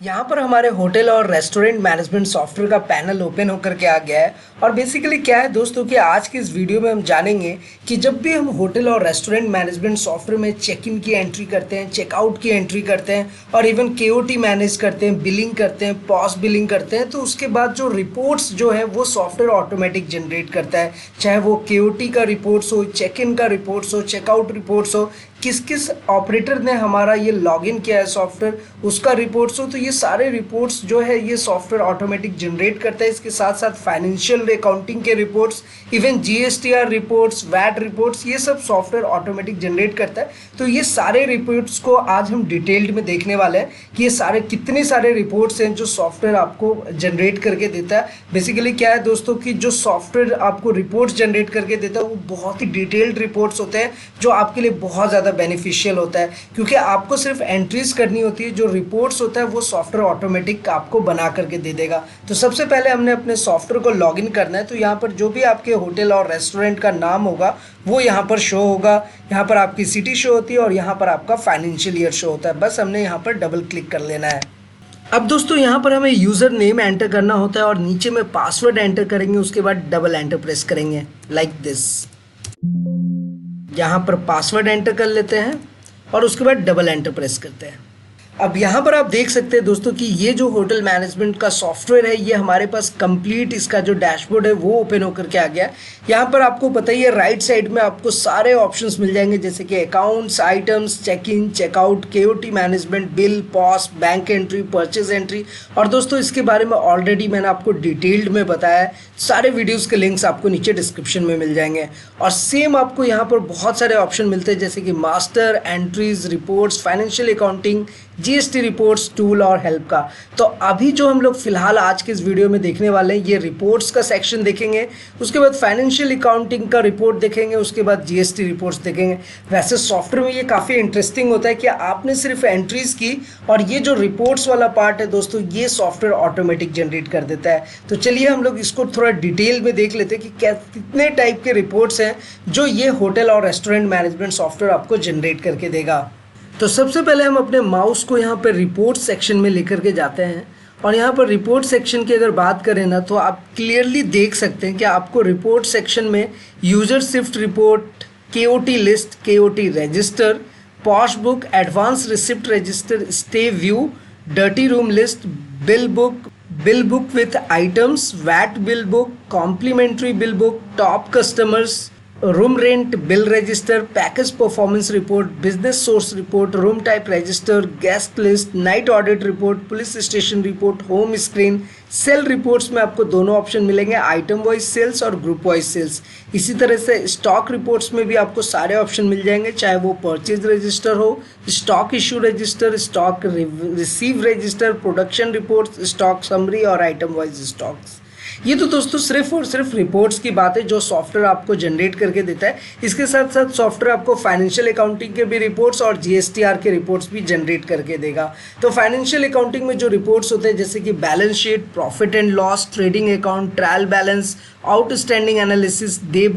यहाँ पर हमारे होटल और रेस्टोरेंट मैनेजमेंट सॉफ्टवेयर का पैनल ओपन होकर के आ गया है। और बेसिकली क्या है दोस्तों कि आज की इस वीडियो में हम जानेंगे कि जब भी हम होटल और रेस्टोरेंट मैनेजमेंट सॉफ्टवेयर में चेक इन की एंट्री करते हैं, चेकआउट की एंट्री करते हैं और इवन केओटी मैनेज करते हैं, बिलिंग करते हैं, पॉस बिलिंग करते हैं, तो उसके बाद जो रिपोर्ट्स जो है वो सॉफ्टवेयर ऑटोमेटिक जनरेट करता है। चाहे वो केओटी का रिपोर्ट्स हो, चेक इन का रिपोर्ट्स हो, चेकआउट रिपोर्ट्स हो, किस किस ऑपरेटर ने हमारा ये लॉगिन किया है सॉफ्टवेयर उसका रिपोर्ट्स हो, तो ये सारे रिपोर्ट्स जो है ये सॉफ्टवेयर ऑटोमेटिक जनरेट करता है। इसके साथ साथ फाइनेंशियल अकाउंटिंग के reports, even GSTR reports, VAT reports, ये सब सॉफ्टवेयर ऑटोमेटिक जनरेट करता है। तो ये सारे रिपोर्ट्स को आज हम डिटेल्ड में देखने वाले हैं कि ये सारे कितने सारे रिपोर्ट्स हैं जो सॉफ्टवेयर आपको जनरेट करके देता है। बेसिकली क्या है दोस्तों कि जो सॉफ्टवेयर आपको रिपोर्ट्स जनरेट करके देता है वो बहुत ही डिटेल्ड रिपोर्ट्स होते हैं जो आपके लिए बहुत ज़्यादा बेनिफिशियल होता है, क्योंकि आपको सिर्फ एंट्रीज करनी होती है। जो रिपोर्ट्स होता है वो सॉफ्टवेयर ऑटोमेटिक आपको बना करके दे देगा। तो सबसे पहले हमने अपने सॉफ्टवेयर को लॉगिन करना है। तो यहाँ पर जो भी आपके होटल और रेस्टोरेंट का नाम होगा वो यहाँ पर शो होगा। यहाँ पर आपकी सिटी शो होती है और यहाँ पर आपका फाइनेंशियल ईयर शो होता है। बस हमने यहाँ पर डबल क्लिक कर लेना है। अब दोस्तों यहाँ पर हमें यूज़र नेम एंटर करना होता है और नीचे में पासवर्ड एंटर करेंगे, उसके बाद डबल एंटर प्रेस करेंगे लाइक दिस। यहाँ पर पासवर्ड एंटर कर लेते हैं और उसके बाद डबल एंटर प्रेस करते हैं। अब यहाँ पर आप देख सकते हैं दोस्तों कि ये जो होटल मैनेजमेंट का सॉफ्टवेयर है ये हमारे पास कंप्लीट इसका जो डैशबोर्ड है वो ओपन होकर के आ गया। यहाँ पर आपको पता ही है राइट साइड में आपको सारे ऑप्शंस मिल जाएंगे, जैसे कि accounts, items, check in, checkout, KOT management, bill, POS, bank entry, purchase entry. और दोस्तों इसके बारे में ऑलरेडी मैंने आपको डिटेल्ड में बताया है। सारे वीडियोज़ के लिंक्स आपको नीचे डिस्क्रिप्शन में मिल जाएंगे। और सेम आपको यहाँ पर बहुत सारे ऑप्शन मिलते हैं, जैसे कि master, entries, reports, financial accounting, GST reports, tool और हेल्प का। तो अभी जो हम लोग फिलहाल आज के इस वीडियो में देखने वाले हैं ये रिपोर्ट्स का सेक्शन देखेंगे, उसके बाद फाइनेंशियल अकाउंटिंग का रिपोर्ट देखेंगे, उसके बाद जीएसटी रिपोर्ट्स देखेंगे। वैसे सॉफ्टवेयर में ये काफ़ी इंटरेस्टिंग होता है कि आपने सिर्फ एंट्रीज की और ये जो रिपोर्ट्स वाला पार्ट है दोस्तों ये सॉफ्टवेयर ऑटोमेटिक जनरेट कर देता है। तो चलिए हम लोग इसको थोड़ा डिटेल में देख लेते हैं कि कितने टाइप के रिपोर्ट्स हैं जो ये होटल और रेस्टोरेंट मैनेजमेंट सॉफ्टवेयर आपको जनरेट करके देगा। तो सबसे पहले हम अपने माउस को यहाँ पर रिपोर्ट सेक्शन में लेकर के जाते हैं और यहाँ पर रिपोर्ट सेक्शन की अगर बात करें ना तो आप क्लियरली देख सकते हैं कि आपको रिपोर्ट सेक्शन में user shift report, KOT list, KOT register, POS book, advance receipt register, stay view, dirty room list, bill book with items, VAT bill book, complimentary bill book, top customers, room rent bill register, package performance report, business source report, room type register, guest list, night audit report, police station report, home screen. Sale reports में आपको दोनों option मिलेंगे, item wise sales और group wise sales. इसी तरह से stock reports में भी आपको सारे ऑप्शन मिल जाएंगे, चाहे वो परचेज रजिस्टर हो, stock issue register, stock receive register, production reports, stock summary और आइटम वाइज स्टॉक्स। ये तो दोस्तों सिर्फ और सिर्फ रिपोर्ट्स की बात है जो सॉफ्टवेयर आपको जनरेट करके देता है। इसके साथ साथ सॉफ्टवेयर आपको फाइनेंशियल अकाउंटिंग के भी रिपोर्ट्स और जीएसटीआर के रिपोर्ट्स भी जनरेट करके देगा। तो फाइनेंशियल अकाउंटिंग में जो रिपोर्ट्स होते हैं जैसे कि balance sheet, profit and loss, trading account, trial balance, outstanding analysis, day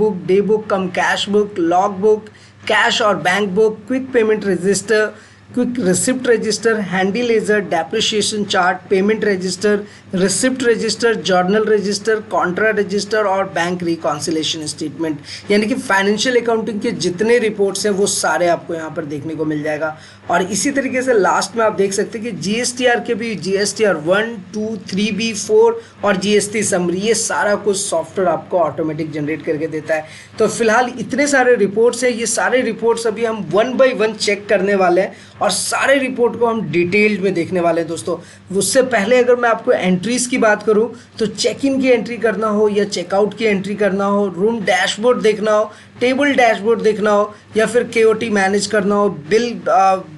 book cum cash book, log book, cash और bank book, quick payment register, quick receipt register, handy ledger, depreciation chart, payment register, receipt register, journal register, contra register और bank reconciliation statement. यानी कि financial accounting के जितने reports हैं वो सारे आपको यहाँ पर देखने को मिल जाएगा। और इसी तरीके से लास्ट में आप देख सकते हैं कि जीएसटीआर के भी जीएसटीआर 1, 2, 3B, 4 और जीएसटी समरी, ये सारा कुछ सॉफ्टवेयर आपको ऑटोमेटिक जनरेट करके देता है। तो फिलहाल इतने सारे रिपोर्ट्स हैं, ये सारे रिपोर्ट्स अभी हम 1 बाय 1 चेक करने वाले हैं और सारे रिपोर्ट को हम डिटेल्ड में देखने वाले हैं दोस्तों। उससे पहले अगर मैं आपको एंट्रीज की बात करूं तो चेक इन की एंट्री करना हो या चेकआउट की एंट्री करना हो, रूम डैशबोर्ड देखना हो, टेबल डैशबोर्ड देखना हो या फिर केओटी मैनेज करना हो,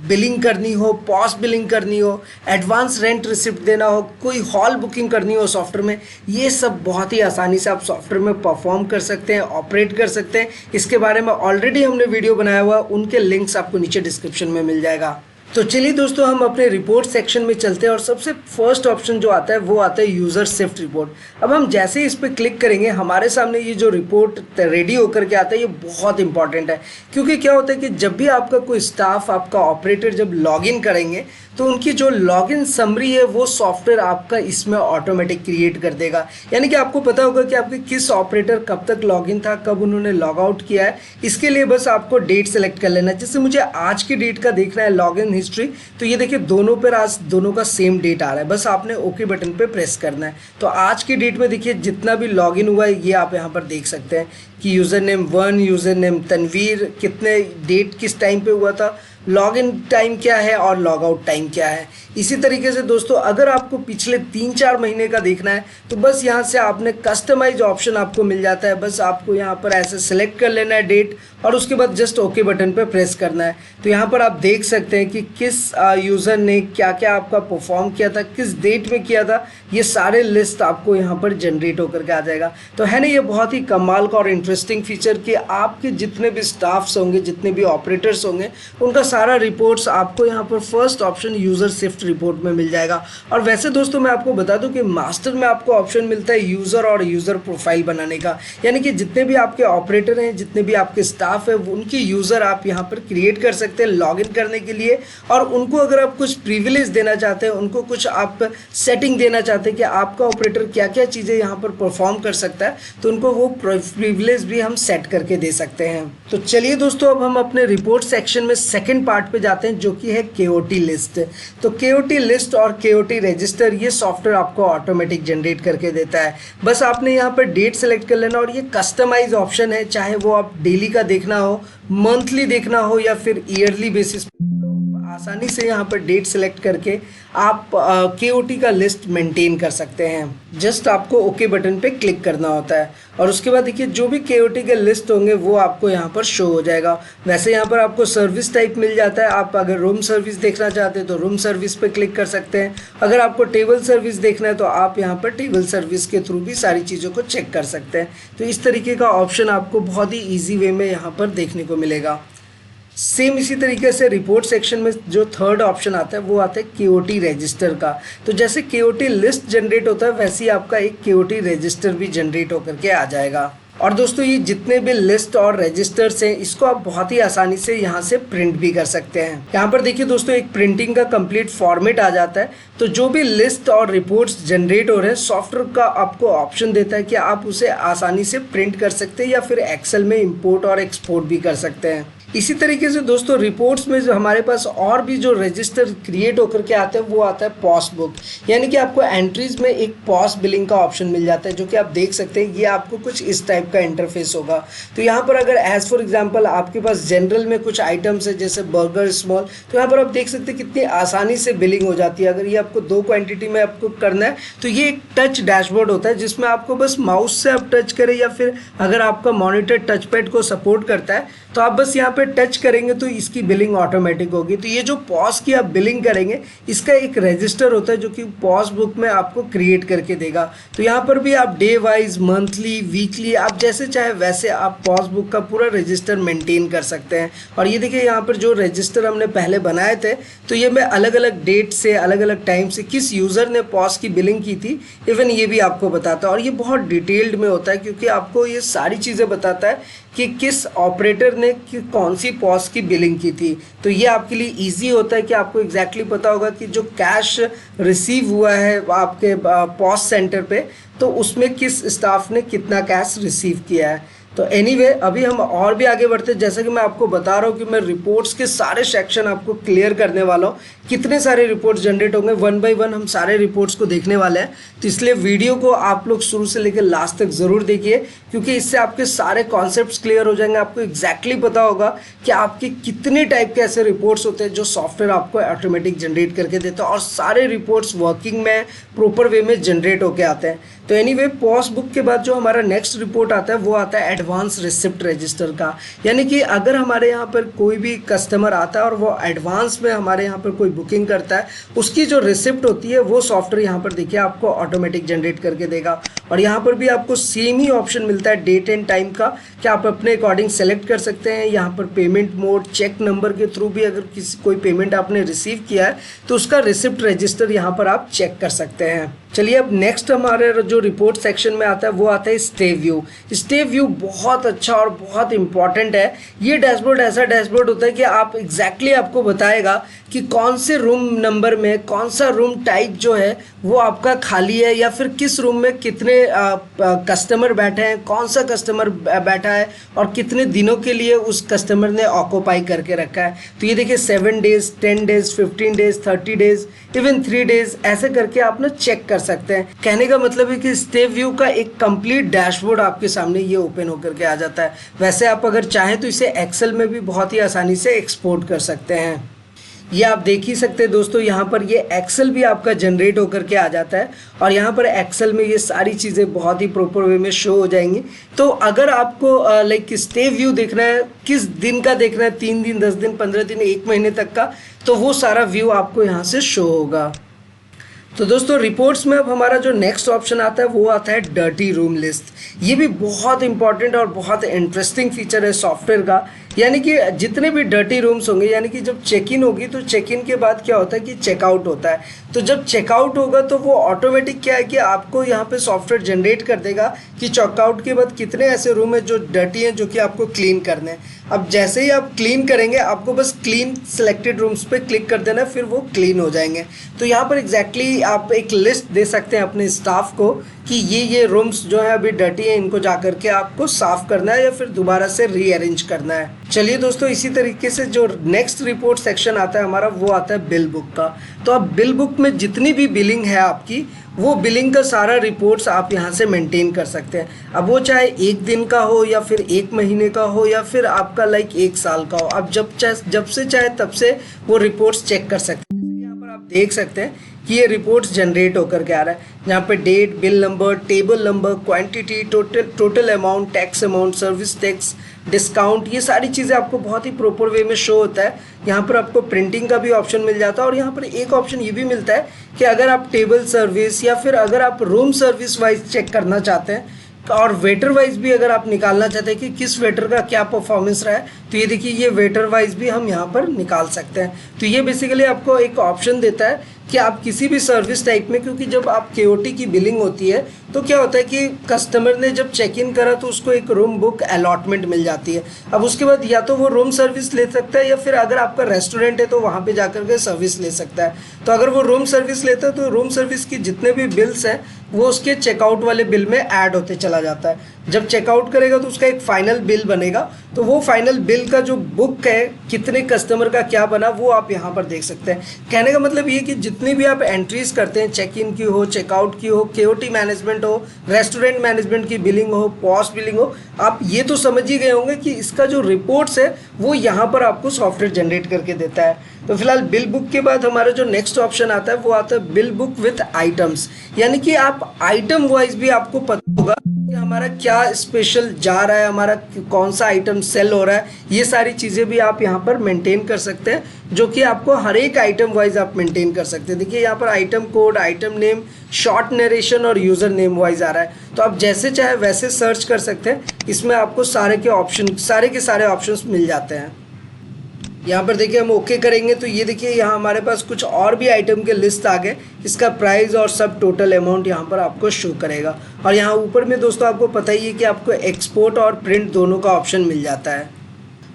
बिलिंग करनी हो, पॉस बिलिंग करनी हो, एडवांस रेंट रिसिप्ट देना हो, कोई हॉल बुकिंग करनी हो सॉफ्टवेयर में, ये सब बहुत ही आसानी से आप सॉफ्टवेयर में परफॉर्म कर सकते हैं, ऑपरेट कर सकते हैं। इसके बारे में ऑलरेडी हमने वीडियो बनाया हुआ, उनके लिंक्स आपको नीचे डिस्क्रिप्शन में मिल जाएगा। तो चलिए दोस्तों हम अपने रिपोर्ट सेक्शन में चलते हैं और सबसे फर्स्ट ऑप्शन जो आता है वो आता है यूज़र शिफ्ट रिपोर्ट। अब हम जैसे ही इस पर क्लिक करेंगे हमारे सामने ये जो रिपोर्ट रेडी होकर के आता है ये बहुत इंपॉर्टेंट है, क्योंकि क्या होता है कि जब भी आपका कोई स्टाफ, आपका ऑपरेटर जब लॉगिन करेंगे तो उनकी जो लॉगिन समरी है वो सॉफ्टवेयर आपका इसमें ऑटोमेटिक क्रिएट कर देगा। यानी कि आपको पता होगा कि आपके किस ऑपरेटर कब तक लॉगिन था, कब उन्होंने लॉग आउट किया है। इसके लिए बस आपको डेट सेलेक्ट कर लेना है। जैसे मुझे आज की डेट का देखना है लॉगिन हिस्ट्री, तो ये देखिए दोनों पर आज दोनों का सेम डेट आ रहा है, बस आपने ओके बटन पे प्रेस करना है। तो आज की डेट में देखिए जितना भी लॉगिन हुआ है ये आप यहाँ पर देख सकते हैं कि user name 1, user name Tanveer, कितने डेट किस टाइम पे हुआ था, लॉगिन टाइम क्या है और लॉग आउट टाइम क्या है। इसी तरीके से दोस्तों अगर आपको पिछले 3-4 महीने का देखना है तो बस यहाँ से आपने कस्टमाइज ऑप्शन आपको मिल जाता है। बस आपको यहाँ पर ऐसे सेलेक्ट कर लेना है डेट और उसके बाद जस्ट ओके बटन पे प्रेस करना है। तो यहाँ पर आप देख सकते हैं कि किस यूज़र ने क्या क्या आपका परफॉर्म किया था, किस डेट में किया था, ये सारे लिस्ट आपको यहाँ पर जनरेट होकर के आ जाएगा। तो है ना ये बहुत ही कमाल का और इंटरेस्टिंग फीचर कि आपके जितने भी स्टाफ्स होंगे, जितने भी ऑपरेटर्स होंगे, उनका सारा रिपोर्ट्स आपको यहाँ पर first option user shift report में मिल जाएगा। और वैसे दोस्तों मैं आपको बता दूं कि मास्टर में आपको ऑप्शन मिलता है यूज़र और यूज़र प्रोफाइल बनाने का। यानी कि जितने भी आपके ऑपरेटर हैं, जितने भी आपके स्टाफ है, उनकी यूज़र आप यहाँ पर क्रिएट कर सकते हैं लॉगिन करने के लिए। और उनको अगर आप कुछ प्रिविलेज देना चाहते हैं, उनको कुछ आप सेटिंग देना चाहते हैं कि आपका ऑपरेटर क्या क्या चीज़ें यहाँ पर परफॉर्म कर सकता है, तो उनको वो प्रिविलेज भी हम सेट करके दे सकते हैं। तो चलिए दोस्तों अब हम अपने रिपोर्ट सेक्शन में सेकेंड पार्ट पे जाते हैं जो कि है KOT लिस्ट। तो KOT लिस्ट और KOT रजिस्टर ये सॉफ्टवेयर आपको ऑटोमेटिक जनरेट करके देता है। बस आपने यहाँ पर डेट सेलेक्ट कर लेना और ये कस्टमाइज ऑप्शन है, चाहे वो आप डेली का देखना हो, मंथली देखना हो या फिर ईयरली बेसिस आसानी से यहाँ पर डेट सेलेक्ट करके आप KOT का लिस्ट मेंटेन कर सकते हैं। जस्ट आपको ओके बटन पे क्लिक करना होता है और उसके बाद देखिए जो भी KOT के लिस्ट होंगे वो आपको यहाँ पर शो हो जाएगा। वैसे यहाँ पर आपको सर्विस टाइप मिल जाता है। आप अगर रूम सर्विस देखना चाहते हैं तो रूम सर्विस पे क्लिक कर सकते हैं। अगर आपको टेबल सर्विस देखना है तो आप यहाँ पर टेबल सर्विस के थ्रू भी सारी चीज़ों को चेक कर सकते हैं। तो इस तरीके का ऑप्शन आपको बहुत ही ईजी वे में यहाँ पर देखने को मिलेगा। सेम इसी तरीके से रिपोर्ट सेक्शन में जो थर्ड ऑप्शन आता है वो आता है KOT रजिस्टर का। तो जैसे KOT लिस्ट जनरेट होता है वैसे ही आपका एक KOT रजिस्टर भी जनरेट होकर के आ जाएगा। और दोस्तों ये जितने भी लिस्ट और रजिस्टर्स हैं इसको आप बहुत ही आसानी से यहाँ से प्रिंट भी कर सकते हैं। यहाँ पर देखिए दोस्तों एक प्रिंटिंग का कंप्लीट फॉर्मेट आ जाता है। तो जो भी लिस्ट और रिपोर्ट्स जनरेट हो रहे हैं सॉफ्टवेयर का आपको ऑप्शन देता है कि आप उसे आसानी से प्रिंट कर सकते हैं या फिर एक्सेल में इंपोर्ट और एक्सपोर्ट भी कर सकते हैं। इसी तरीके से दोस्तों रिपोर्ट्स में जो हमारे पास और भी जो रजिस्टर क्रिएट होकर के आते हैं वो आता है पॉस बुक। यानी कि आपको एंट्रीज में एक पॉस बिलिंग का ऑप्शन मिल जाता है जो कि आप देख सकते हैं। ये आपको कुछ इस टाइप का इंटरफेस होगा। तो यहाँ पर अगर एज फॉर एग्जांपल आपके पास जनरल में कुछ आइटम्स है जैसे बर्गर स्मॉल, तो यहाँ पर आप देख सकते हैं कितनी आसानी से बिलिंग हो जाती है। अगर ये आपको 2 क्वान्टिटी में आपको करना है तो ये एक टच डैशबोर्ड होता है जिसमें आपको बस माउस से आप टच करें या फिर अगर आपका मॉनिटर टच पैड को सपोर्ट करता है तो आप बस यहाँ पे टच करेंगे तो इसकी बिलिंग ऑटोमेटिक होगी। तो ये जो पॉज की आप बिलिंग करेंगे इसका एक रजिस्टर होता है जो कि पॉज बुक में आपको क्रिएट करके देगा। तो यहाँ पर भी आप डे वाइज, मंथली, वीकली आप जैसे चाहे वैसे आप पॉज बुक का पूरा रजिस्टर मेंटेन कर सकते हैं। और ये देखिए यहाँ पर जो रजिस्टर हमने पहले बनाए थे तो ये मैं अलग अलग डेट से, अलग अलग टाइम से किस यूज़र ने पॉज की बिलिंग की थी इवन ये भी आपको बताता है। और ये बहुत डिटेल्ड में होता है क्योंकि आपको ये सारी चीज़ें बताता है कि किस ऑपरेटर ने कौन सी पॉज की बिलिंग की थी। तो ये आपके लिए इजी होता है कि आपको एग्जैक्टली पता होगा कि जो कैश रिसीव हुआ है आपके पॉज सेंटर पे तो उसमें किस स्टाफ ने कितना कैश रिसीव किया है। तो एनीवे अभी हम और भी आगे बढ़ते हैं। जैसा कि मैं आपको बता रहा हूँ कि मैं रिपोर्ट्स के सारे सेक्शन आपको क्लियर करने वाला हूँ। कितने सारे रिपोर्ट्स जनरेट होंगे 1 बाय 1 हम सारे रिपोर्ट्स को देखने वाले हैं। तो इसलिए वीडियो को आप लोग शुरू से लेकर लास्ट तक ज़रूर देखिए क्योंकि इससे आपके सारे कॉन्सेप्ट्स क्लियर हो जाएंगे। आपको एग्जैक्टली पता होगा कि आपके कितने टाइप के ऐसे रिपोर्ट्स होते हैं जो सॉफ्टवेयर आपको ऑटोमेटिक जनरेट करके देता है और सारे रिपोर्ट्स वर्किंग में प्रॉपर वे में जनरेट होके आते हैं। तो एनीवे पॉज बुक के बाद जो हमारा नेक्स्ट रिपोर्ट आता है वो आता है एडवांस रिसिप्ट रजिस्टर का। यानी कि अगर हमारे यहाँ पर कोई भी कस्टमर आता है और वो एडवांस में हमारे यहाँ पर कोई बुकिंग करता है उसकी जो रिसिप्ट होती है वो सॉफ्टवेयर यहाँ पर देखिए आपको ऑटोमेटिक जनरेट करके देगा। और यहाँ पर भी आपको सेम ही ऑप्शन मिलता है डेट एंड टाइम का कि आप अपने अकॉर्डिंग सेलेक्ट कर सकते हैं। यहाँ पर पेमेंट मोड, चेक नंबर के थ्रू भी अगर कोई पेमेंट आपने रिसीव किया है तो उसका रिसिप्ट रजिस्टर यहाँ पर आप चेक कर सकते हैं। चलिए अब नेक्स्ट हमारे जो रिपोर्ट सेक्शन में आता है वो आता है स्टे व्यू। स्टे व्यू बहुत अच्छा और बहुत इंपॉर्टेंट है। ये डैशबोर्ड ऐसा डैशबोर्ड होता है कि आप एग्जैक्टली आपको बताएगा कि कौन से रूम नंबर में कौन सा रूम टाइप जो है वो आपका खाली है, या फिर किस रूम में कितने कस्टमर बैठे हैं, कौन सा कस्टमर बैठा है और कितने दिनों के लिए उस कस्टमर ने ऑक्यूपाई करके रखा है। तो ये देखिए 7 days, 10 days, 15 days, 30 days, even 3 days, ऐसे करके आप ना चेक कर सकते हैं। कहने का मतलब है कि स्टे व्यू का एक कंप्लीट डैशबोर्ड आपके सामने ये ओपन होकर के आ जाता है। वैसे आप अगर चाहें तो इसे एक्सेल में भी बहुत ही आसानी से एक्सपोर्ट कर सकते हैं। ये आप देख ही सकते हैं दोस्तों, यहाँ पर ये एक्सेल भी आपका जनरेट होकर के आ जाता है और यहाँ पर एक्सेल में ये सारी चीज़ें बहुत ही प्रॉपर वे में शो हो जाएंगी। तो अगर आपको लाइक स्टे व्यू देखना है, किस दिन का देखना है, 3 दिन, 10 दिन, 15 दिन, 1 महीने तक का, तो वो सारा व्यू आपको यहाँ से शो होगा। तो दोस्तों रिपोर्ट्स में अब हमारा जो नेक्स्ट ऑप्शन आता है वो आता है डर्टी रूम लिस्ट। ये भी बहुत इंपॉर्टेंट और बहुत इंटरेस्टिंग फीचर है सॉफ्टवेयर का। यानी कि जितने भी डर्टी रूम्स होंगे, यानी कि जब चेक इन होगी तो चेक इन के बाद क्या होता है कि चेकआउट होता है। तो जब चेकआउट होगा तो वो ऑटोमेटिक क्या है कि आपको यहाँ पे सॉफ्टवेयर जनरेट कर देगा कि चेकआउट के बाद कितने ऐसे रूम है जो डर्टी हैं, जो कि आपको क्लीन करने हैं। अब जैसे ही आप क्लीन करेंगे आपको बस क्लीन सिलेक्टेड रूम्स पे क्लिक कर देना है, फिर वो क्लीन हो जाएंगे। तो यहाँ पर एग्जैक्टली आप एक लिस्ट दे सकते हैं अपने स्टाफ को कि ये रूम्स जो है अभी डर्टी है, इनको जाकर के आपको साफ करना है या फिर दोबारा से रीअरेंज करना है। चलिए दोस्तों, इसी तरीके से जो नेक्स्ट रिपोर्ट सेक्शन आता है हमारा वो आता है बिल बुक का। तो अब बिल बुक में जितनी भी बिलिंग है आपकी, वो बिलिंग का सारा रिपोर्ट्स आप यहाँ से मेंटेन कर सकते हैं। अब वो चाहे 1 दिन का हो या फिर 1 महीने का हो या फिर आपका लाइक 1 साल का हो, आप जब से चाहे तब से वो रिपोर्ट्स चेक कर सकते हैं। यहाँ पर आप देख सकते हैं कि ये रिपोर्ट्स जनरेट होकर के आ रहा है। यहाँ पे date, bill number, table number, quantity, total amount, tax amount, service tax, discount, ये सारी चीज़ें आपको बहुत ही प्रॉपर वे में शो होता है। यहाँ पर आपको प्रिंटिंग का भी ऑप्शन मिल जाता है और यहाँ पर एक ऑप्शन ये भी मिलता है कि अगर आप टेबल सर्विस या फिर अगर आप रूम सर्विस वाइज चेक करना चाहते हैं और वेटर वाइज भी अगर आप निकालना चाहते हैं कि किस वेटर का क्या परफॉर्मेंस रहा है, तो ये देखिए ये वेटर वाइज भी हम यहाँ पर निकाल सकते हैं। तो ये बेसिकली आपको एक ऑप्शन देता है कि आप किसी भी सर्विस टाइप में, क्योंकि जब आप केओटी की बिलिंग होती है तो क्या होता है कि कस्टमर ने जब चेक इन करा तो उसको एक रूम बुक अलॉटमेंट मिल जाती है। अब उसके बाद या तो वो रूम सर्विस ले सकता है या फिर अगर आपका रेस्टोरेंट है तो वहाँ पे जाकर के सर्विस ले सकता है। तो अगर वो रूम सर्विस लेता है तो रूम सर्विस की जितने भी बिल्स हैं वो उसके चेकआउट वाले बिल में ऐड होते चला जाता है। जब चेकआउट करेगा तो उसका एक फाइनल बिल बनेगा, तो वो फाइनल बिल का जो बुक है कितने कस्टमर का क्या बना वो आप यहाँ पर देख सकते हैं। कहने का मतलब ये कि जितनी भी आप एंट्रीज करते हैं, चेक इन की हो, चेकआउट की हो, केओटी मैनेजमेंट हो, रेस्टोरेंट मैनेजमेंट की बिलिंग हो, पॉस्ट बिलिंग हो, आप ये तो समझ ही गए होंगे कि इसका जो रिपोर्ट्स है वो यहाँ पर आपको सॉफ्टवेयर जनरेट करके देता है। तो फिलहाल बिल बुक के बाद हमारा जो नेक्स्ट ऑप्शन आता है वो आता है बिल बुक विथ आइटम्स। यानी कि आप आइटम वाइज भी आपको पता होगा कि हमारा क्या स्पेशल जा रहा है, हमारा कौन सा आइटम सेल हो रहा है, ये सारी चीज़ें भी आप यहाँ पर मेंटेन कर सकते हैं, जो कि आपको हर एक आइटम वाइज आप मेंटेन कर सकते हैं। देखिए यहाँ पर item code, item name, short narration और यूज़र नेम वाइज आ रहा है। तो आप जैसे चाहे वैसे सर्च कर सकते हैं, इसमें आपको सारे के सारे ऑप्शंस मिल जाते हैं। यहाँ पर देखिए हम ओके करेंगे तो ये देखिए यहाँ हमारे पास कुछ और भी आइटम के लिस्ट आ गए, इसका प्राइस और सब टोटल अमाउंट यहाँ पर आपको शो करेगा। और यहाँ ऊपर में दोस्तों आपको पता ही है कि आपको एक्सपोर्ट और प्रिंट दोनों का ऑप्शन मिल जाता है।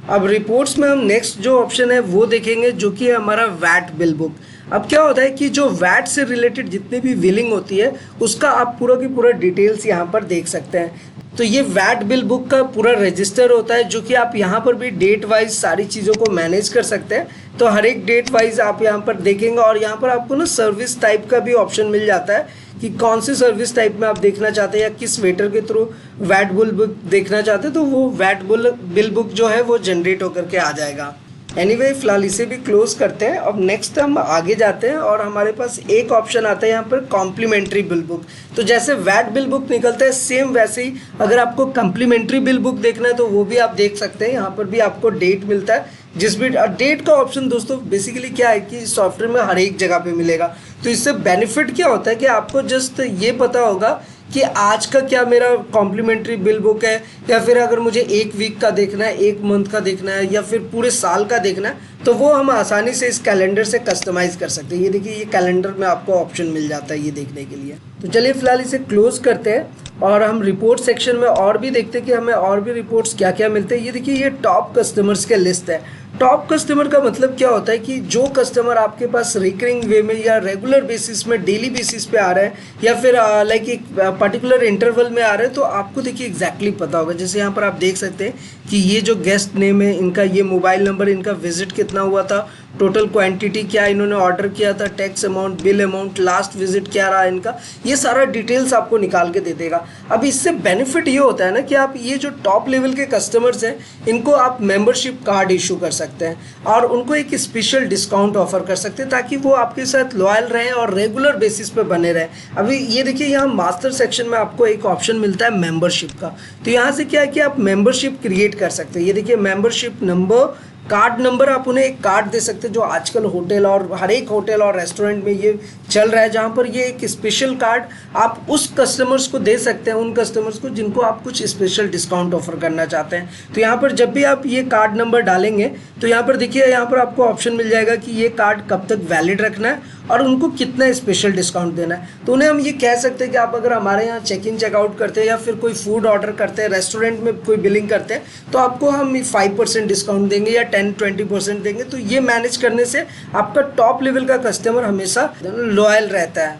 अब रिपोर्ट्स में हम नेक्स्ट जो ऑप्शन है वो देखेंगे, जो कि है हमारा वैट बिल बुक। अब क्या होता है कि जो वैट से रिलेटेड जितनी भी बिलिंग होती है उसका आप पूरा की पूरा डिटेल्स यहाँ पर देख सकते हैं। तो ये वैट बिल बुक का पूरा रजिस्टर होता है, जो कि आप यहाँ पर भी डेट वाइज सारी चीज़ों को मैनेज कर सकते हैं। तो हर एक डेट वाइज आप यहाँ पर देखेंगे और यहाँ पर आपको ना सर्विस टाइप का भी ऑप्शन मिल जाता है कि कौन सी सर्विस टाइप में आप देखना चाहते हैं या किस वेटर के थ्रू वैट बिल बुक देखना चाहते हैं, तो वो वैट बिल बुक जो है वो जनरेट होकर के आ जाएगा। एनीवे फिलहाल इसे भी क्लोज करते हैं। अब नेक्स्ट हम आगे जाते हैं और हमारे पास एक ऑप्शन आता है यहाँ पर कॉम्प्लीमेंट्री बिल बुक। तो जैसे वैट बिल बुक निकलता है सेम वैसे ही अगर आपको कॉम्प्लीमेंट्री बिल बुक देखना है तो वो भी आप देख सकते हैं। यहाँ पर भी आपको डेट मिलता है, जिस भी डेट का ऑप्शन दोस्तों बेसिकली क्या है कि सॉफ्टवेयर में हर एक जगह पे मिलेगा। तो इससे बेनिफिट क्या होता है कि आपको जस्ट ये पता होगा कि आज का क्या मेरा कॉम्प्लीमेंट्री बिल बुक है, या फिर अगर मुझे एक वीक का देखना है, एक मंथ का देखना है, या फिर पूरे साल का देखना है, तो वो हम आसानी से इस कैलेंडर से कस्टमाइज़ कर सकते हैं। ये देखिए, ये कैलेंडर में आपको ऑप्शन मिल जाता है ये देखने के लिए। तो चलिए फिलहाल इसे क्लोज करते हैं और हम रिपोर्ट सेक्शन में और भी देखते हैं कि हमें और भी रिपोर्ट्स क्या क्या मिलते हैं। ये देखिए, ये टॉप कस्टमर्स के लिस्ट है। टॉप कस्टमर का मतलब क्या होता है कि जो कस्टमर आपके पास रिकरिंग वे में या रेगुलर बेसिस में, डेली बेसिस पे आ रहा है, या फिर लाइक एक पर्टिकुलर इंटरवल में आ रहा है, तो आपको देखिए एग्जैक्टली पता होगा। जैसे यहाँ पर आप देख सकते हैं कि ये जो गेस्ट नेम है इनका, ये मोबाइल नंबर, इनका विजिट कितना हुआ था, टोटल क्वांटिटी क्या इन्होंने ऑर्डर किया था, tax amount, bill amount, last visit क्या रहा इनका, ये सारा डिटेल्स आपको निकाल के दे देगा। अब इससे बेनिफिट ये होता है ना कि आप ये जो टॉप लेवल के कस्टमर्स हैं इनको आप मेंबरशिप कार्ड इशू कर सकते हैं और उनको एक स्पेशल डिस्काउंट ऑफर कर सकते हैं ताकि वो आपके साथ लॉयल रहें और रेगुलर बेसिस पे बने रहें। अभी ये देखिए, यहाँ मास्टर सेक्शन में आपको एक ऑप्शन मिलता है मेंबरशिप का। तो यहाँ से क्या है कि आप मेंबरशिप क्रिएट कर सकते हैं। ये देखिए, मेंबरशिप नंबर, कार्ड नंबर, आप उन्हें एक कार्ड दे सकते हैं जो आजकल होटल और हर एक होटल और रेस्टोरेंट में ये चल रहा है, जहाँ पर ये एक स्पेशल कार्ड आप उस कस्टमर्स को दे सकते हैं, उन कस्टमर्स को जिनको आप कुछ स्पेशल डिस्काउंट ऑफर करना चाहते हैं। तो यहाँ पर जब भी आप ये कार्ड नंबर डालेंगे तो यहाँ पर देखिए, यहाँ पर आपको ऑप्शन मिल जाएगा कि ये कार्ड कब तक वैलिड रखना है और उनको कितना स्पेशल डिस्काउंट देना है। तो उन्हें हम ये कह सकते हैं कि आप अगर हमारे यहाँ चेक इन चेकआउट करते हैं या फिर कोई फूड ऑर्डर करते हैं, रेस्टोरेंट में कोई बिलिंग करते हैं, तो आपको हम 5% डिस्काउंट देंगे या 10-20% देंगे। तो ये मैनेज करने से आपका टॉप लेवल का कस्टमर हमेशा लॉयल रहता है।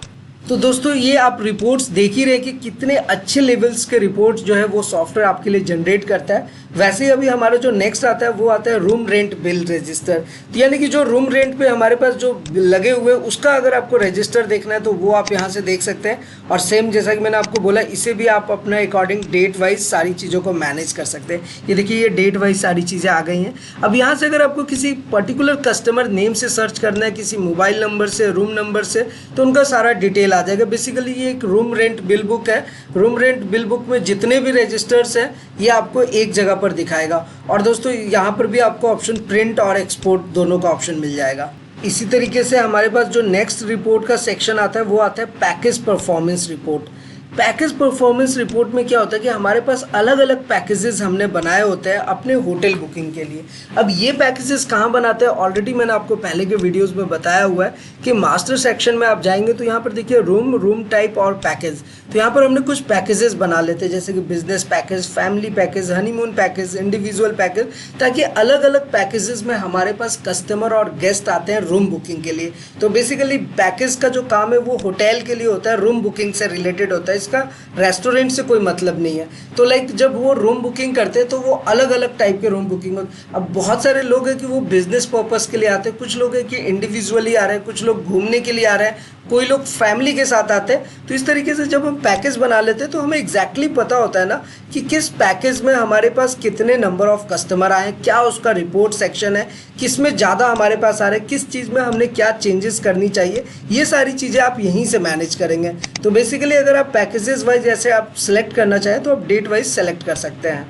तो दोस्तों, ये आप रिपोर्ट्स देख ही रहे कि कितने अच्छे लेवल्स के रिपोर्ट्स जो है वो सॉफ्टवेयर आपके लिए जनरेट करता है। वैसे ही अभी हमारा जो नेक्स्ट आता है वो आता है रूम रेंट बिल रजिस्टर। तो यानी कि जो रूम रेंट पे हमारे पास जो लगे हुए उसका अगर आपको रजिस्टर देखना है तो वो आप यहाँ से देख सकते हैं। और सेम जैसा कि मैंने आपको बोला, इसे भी आप अपना अकॉर्डिंग डेट वाइज सारी चीज़ों को मैनेज कर सकते हैं। ये देखिए, ये डेट वाइज सारी चीज़ें आ गई हैं। अब यहाँ से अगर आपको किसी पर्टिकुलर कस्टमर नेम से सर्च करना है, किसी मोबाइल नंबर से, रूम नंबर से, तो उनका सारा डिटेल आ जाएगा। बेसिकली ये एक रूम रेंट बिल बुक है। रूम रेंट बिल बुक में जितने भी रजिस्टर्स हैं ये आपको एक जगह पर दिखाएगा। और दोस्तों, यहाँ पर भी आपको ऑप्शन प्रिंट और एक्सपोर्ट दोनों का ऑप्शन मिल जाएगा। इसी तरीके से हमारे पास जो नेक्स्ट रिपोर्ट का सेक्शन आता है वो आता है package performance report. Package performance report में क्या होता है कि हमारे पास अलग अलग पैकेजेस हमने बनाए होते हैं अपने होटल बुकिंग के लिए। अब ये पैकेजेस कहाँ बनाते हैं, ऑलरेडी मैंने आपको पहले के वीडियोस में बताया हुआ है कि मास्टर सेक्शन में आप जाएंगे तो यहाँ पर देखिए रूम टाइप और पैकेज। तो यहाँ पर हमने कुछ पैकेजेस बना लेते हैं, जैसे कि business package, family package, honeymoon package, individual package, ताकि अलग अलग पैकेजेस में हमारे पास कस्टमर और गेस्ट आते हैं रूम बुकिंग के लिए। तो बेसिकली पैकेज का जो काम है वो होटल के लिए होता है, रूम बुकिंग से रिलेटेड होता है, इसका रेस्टोरेंट से कोई मतलब नहीं है। तो लाइक जब वो रूम बुकिंग करते हैं तो वो अलग अलग टाइप के रूम बुकिंग होते। अब बहुत सारे लोग हैं कि वो बिजनेस पर्पस के लिए आते हैं, कुछ लोग हैं कि इंडिविजुअली आ रहे हैं, कुछ लोग घूमने के लिए आ रहे हैं, कोई लोग फैमिली के साथ आते हैं। तो इस तरीके से जब हम पैकेज बना लेते हैं तो हमें एग्जैक्टली पता होता है ना कि किस पैकेज में हमारे पास कितने नंबर ऑफ कस्टमर आए, क्या उसका रिपोर्ट सेक्शन है, किस में ज़्यादा हमारे पास आ रहे हैं, किस चीज़ में हमने क्या चेंजेस करनी चाहिए, ये सारी चीज़ें आप यहीं से मैनेज करेंगे। तो बेसिकली अगर आप पैकेजेस वाइज जैसे आप सिलेक्ट करना चाहें तो आप डेट वाइज सेलेक्ट कर सकते हैं।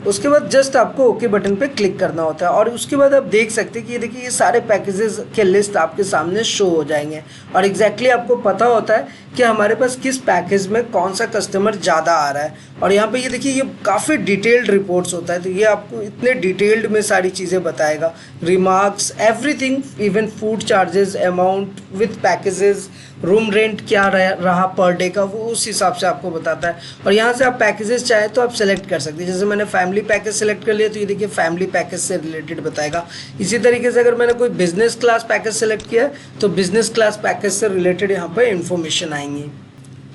उसके बाद जस्ट आपको ओके बटन पे क्लिक करना होता है और उसके बाद आप देख सकते हैं कि ये देखिए, ये सारे पैकेजेस के लिस्ट आपके सामने शो हो जाएंगे और एग्जैक्टली आपको पता होता है कि हमारे पास किस पैकेज में कौन सा कस्टमर ज़्यादा आ रहा है। और यहाँ पे ये देखिए, ये काफ़ी डिटेल्ड रिपोर्ट्स होता है, तो ये आपको इतने डिटेल्ड में सारी चीज़ें बताएगा, remarks, everything, even food charges, amount with packages, room rent क्या रहा पर डे का, वो उस हिसाब से आपको बताता है। और यहाँ से आप पैकेजेस चाहे तो आप सेलेक्ट कर सकते हैं। जैसे मैंने फैमिली पैकेज सेलेक्ट कर लिया तो ये देखिए फैमिली पैकेज से रिलेटेड बताएगा। इसी तरीके से अगर मैंने कोई बिजनेस क्लास पैकेज सेलेक्ट किया तो बिजनेस क्लास पैकेज से रिलेटेड यहाँ पर इन्फॉर्मेशन आएंगी।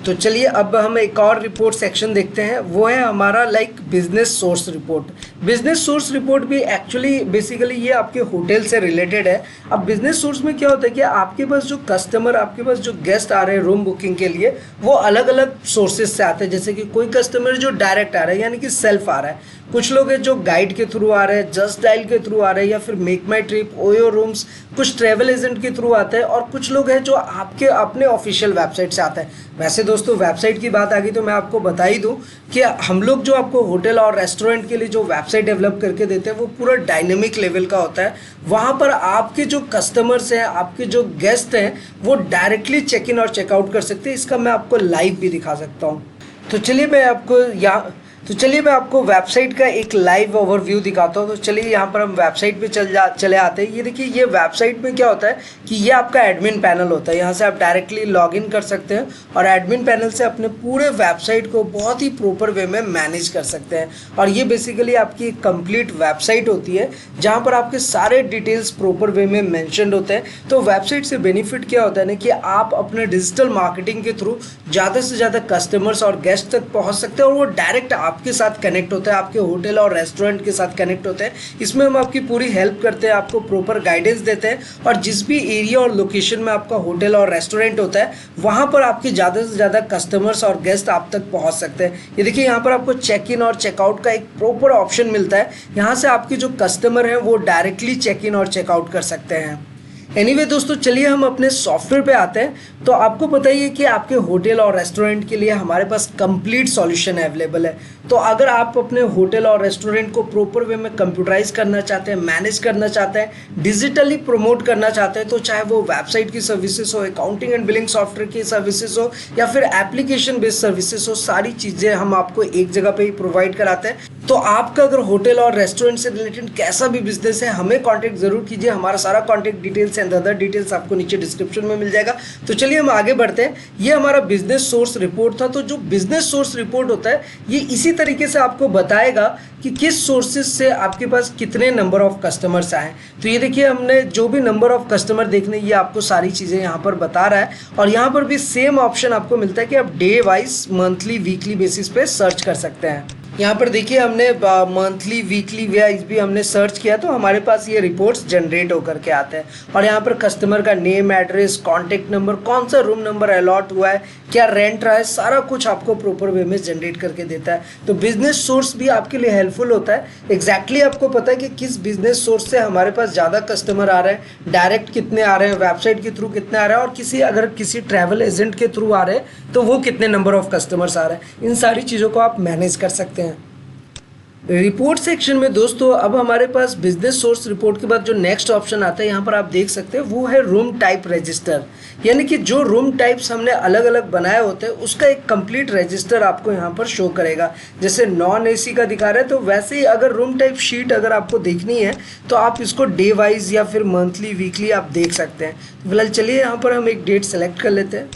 तो चलिए अब हम एक और रिपोर्ट सेक्शन देखते हैं, वो है हमारा like business source report. Business source report भी एक्चुअली बेसिकली ये आपके होटल से रिलेटेड है। अब बिजनेस सोर्स में क्या होता है कि आपके पास जो कस्टमर, आपके पास जो गेस्ट आ रहे हैं रूम बुकिंग के लिए, वो अलग अलग सोर्सेज से आते हैं। जैसे कि कोई कस्टमर जो डायरेक्ट आ रहा है यानी कि सेल्फ आ रहा है, कुछ लोग हैं जो गाइड के थ्रू आ रहे हैं, जस्ट डायल के थ्रू आ रहे हैं, या फिर मेक माई ट्रिप, ओयो रूम्स, कुछ ट्रैवल एजेंट के थ्रू आते हैं, और कुछ लोग हैं जो आपके अपने ऑफिशियल वेबसाइट से आते हैं। वैसे दोस्तों वेबसाइट की बात आ गई तो मैं आपको बता ही दूं कि हम लोग जो आपको होटल और रेस्टोरेंट के लिए जो वेबसाइट डेवलप करके देते हैं वो पूरा डायनेमिक लेवल का होता है। वहाँ पर आपके जो कस्टमर्स हैं, आपके जो गेस्ट हैं, वो डायरेक्टली चेक इन और चेकआउट कर सकते हैं। इसका मैं आपको लाइव भी दिखा सकता हूँ। तो चलिए मैं आपको वेबसाइट का एक लाइव ओवरव्यू दिखाता हूँ। तो चलिए यहाँ पर हम वेबसाइट पे चले आते हैं। ये देखिए, ये वेबसाइट में क्या होता है कि ये आपका एडमिन पैनल होता है। यहाँ से आप डायरेक्टली लॉगिन कर सकते हैं और एडमिन पैनल से अपने पूरे वेबसाइट को बहुत ही प्रॉपर वे में मैनेज कर सकते हैं। और ये बेसिकली आपकी एक कंप्लीट वेबसाइट होती है जहाँ पर आपके सारे डिटेल्स प्रॉपर वे में मैंशनड होते हैं। तो वेबसाइट से बेनिफिट क्या होता है ना कि आप अपने डिजिटल मार्केटिंग के थ्रू ज़्यादा से ज़्यादा कस्टमर्स और गेस्ट तक पहुँच सकते हैं और वो डायरेक्ट आपके साथ कनेक्ट होता है, आपके होटल और रेस्टोरेंट के साथ कनेक्ट होते हैं। इसमें हम आपकी पूरी हेल्प करते हैं, आपको प्रॉपर गाइडेंस देते हैं और जिस भी एरिया और लोकेशन में आपका होटल और रेस्टोरेंट होता है वहाँ पर आपके ज़्यादा से ज़्यादा कस्टमर्स और गेस्ट आप तक पहुँच सकते हैं। ये देखिए, यहाँ पर आपको चेक इन और चेकआउट का एक प्रॉपर ऑप्शन मिलता है। यहाँ से आपके जो कस्टमर हैं वो डायरेक्टली चेक इन और चेकआउट कर सकते हैं। एनीवे दोस्तों, चलिए हम अपने सॉफ्टवेयर पे आते हैं। तो आपको पता ही है कि आपके होटल और रेस्टोरेंट के लिए हमारे पास कंप्लीट सॉल्यूशन अवेलेबल है। तो अगर आप अपने होटल और रेस्टोरेंट को प्रॉपर वे में कंप्यूटराइज करना चाहते हैं, मैनेज करना चाहते हैं, डिजिटली प्रमोट करना चाहते हैं, तो चाहे वो वेबसाइट की सर्विसेज हो, अकाउंटिंग एंड बिलिंग सॉफ्टवेयर की सर्विसेज हो या फिर एप्लीकेशन बेस्ड सर्विसेज हो, सारी चीज़ें हम आपको एक जगह पे ही प्रोवाइड कराते हैं। तो आपका अगर होटल और रेस्टोरेंट से रिलेटेड कैसा भी बिजनेस है, हमें कॉन्टैक्ट जरूर कीजिए। हमारा सारा contact details and other details आपको नीचे डिस्क्रिप्शन में मिल जाएगा। तो चलिए हम आगे बढ़ते हैं। ये हमारा बिजनेस सोर्स रिपोर्ट था। तो जो बिजनेस सोर्स रिपोर्ट होता है ये इसी तरीके से आपको बताएगा कि किस सोर्सेज से आपके पास कितने नंबर ऑफ कस्टमर्स आए। तो ये देखिए, हमने जो भी नंबर ऑफ कस्टमर देखने, ये आपको सारी चीज़ें यहाँ पर बता रहा है। और यहाँ पर भी सेम ऑप्शन आपको मिलता है कि आप day wise, monthly, weekly basis पे सर्च कर सकते हैं। यहाँ पर देखिए, हमने मंथली, वीकली वाइज भी हमने सर्च किया तो हमारे पास ये रिपोर्ट्स जनरेट होकर के आते हैं। और यहाँ पर कस्टमर का नेम, एड्रेस, कॉन्टैक्ट नंबर, कौन सा रूम नंबर अलॉट हुआ है, क्या रेंट रहा है, सारा कुछ आपको प्रॉपर वे में जनरेट करके देता है। तो बिजनेस सोर्स भी आपके लिए हेल्पफुल होता है। एग्जैक्टली आपको पता है कि किस बिजनेस सोर्स से हमारे पास ज़्यादा कस्टमर आ रहे हैं, डायरेक्ट कितने आ रहे हैं, वेबसाइट के थ्रू कितने आ रहे हैं, और अगर किसी ट्रैवल एजेंट के थ्रू आ रहे हैं तो वो कितने नंबर ऑफ कस्टमर्स आ रहे हैं। इन सारी चीज़ों को आप मैनेज कर सकते हैं। रिपोर्ट सेक्शन में दोस्तों अब हमारे पास बिजनेस सोर्स रिपोर्ट के बाद जो नेक्स्ट ऑप्शन आता है, यहाँ पर आप देख सकते हैं, वो है रूम टाइप रजिस्टर। यानी कि जो रूम टाइप्स हमने अलग अलग बनाए होते हैं उसका एक कंप्लीट रजिस्टर आपको यहाँ पर शो करेगा। जैसे नॉन एसी का दिखा रहा है, तो वैसे ही अगर रूम टाइप शीट अगर आपको देखनी है तो आप इसको डे वाइज या फिर मंथली, वीकली आप देख सकते हैं। फिलहाल चलिए यहाँ पर हम एक डेट सेलेक्ट कर लेते हैं।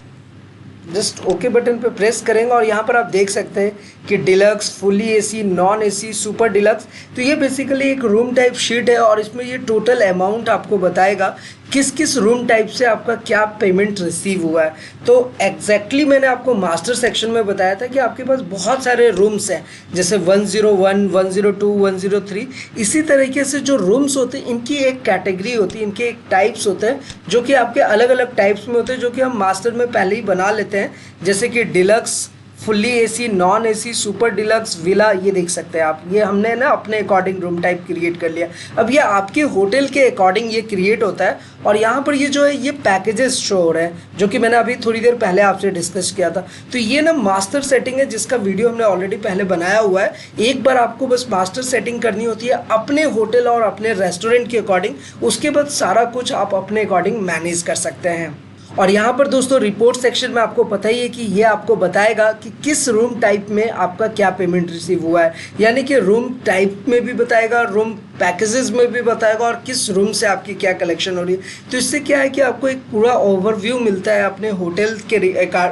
जस्ट ओके बटन पे प्रेस करेंगे और यहाँ पर आप देख सकते हैं कि deluxe, fully AC, non AC, super deluxe. तो ये बेसिकली एक रूम टाइप शीट है और इसमें ये टोटल अमाउंट आपको बताएगा किस किस रूम टाइप से आपका क्या पेमेंट रिसीव हुआ है। तो एग्जैक्टली मैंने आपको मास्टर सेक्शन में बताया था कि आपके पास बहुत सारे रूम्स हैं, जैसे 101, 102, 103। इसी तरीके से जो रूम्स होते हैं इनकी एक कैटेगरी होती है, इनके एक टाइप्स होते हैं जो कि आपके अलग अलग टाइप्स में होते हैं, जो कि हम मास्टर में पहले ही बना लेते हैं। जैसे कि deluxe, fully AC, non AC, super deluxe, villa, ये देख सकते हैं आप। ये हमने ना अपने अकॉर्डिंग रूम टाइप क्रिएट कर लिया। अब ये आपके होटल के अकॉर्डिंग ये क्रिएट होता है। और यहाँ पर ये जो है ये पैकेजेस शो हो रहे हैं, जो कि मैंने अभी थोड़ी देर पहले आपसे डिस्कस किया था। तो ये ना मास्टर सेटिंग है जिसका वीडियो हमने ऑलरेडी पहले बनाया हुआ है। एक बार आपको बस मास्टर सेटिंग करनी होती है अपने होटल और अपने रेस्टोरेंट के अकॉर्डिंग, उसके बाद सारा कुछ आप अपने अकॉर्डिंग मैनेज कर सकते हैं। और यहाँ पर दोस्तों रिपोर्ट सेक्शन में आपको पता ही है कि ये आपको बताएगा कि किस रूम टाइप में आपका क्या पेमेंट रिसीव हुआ है। यानी कि रूम टाइप में भी बताएगा, रूम पैकेजेस में भी बताएगा और किस रूम से आपकी क्या कलेक्शन हो रही है। तो इससे क्या है कि आपको एक पूरा ओवरव्यू मिलता है अपने होटल के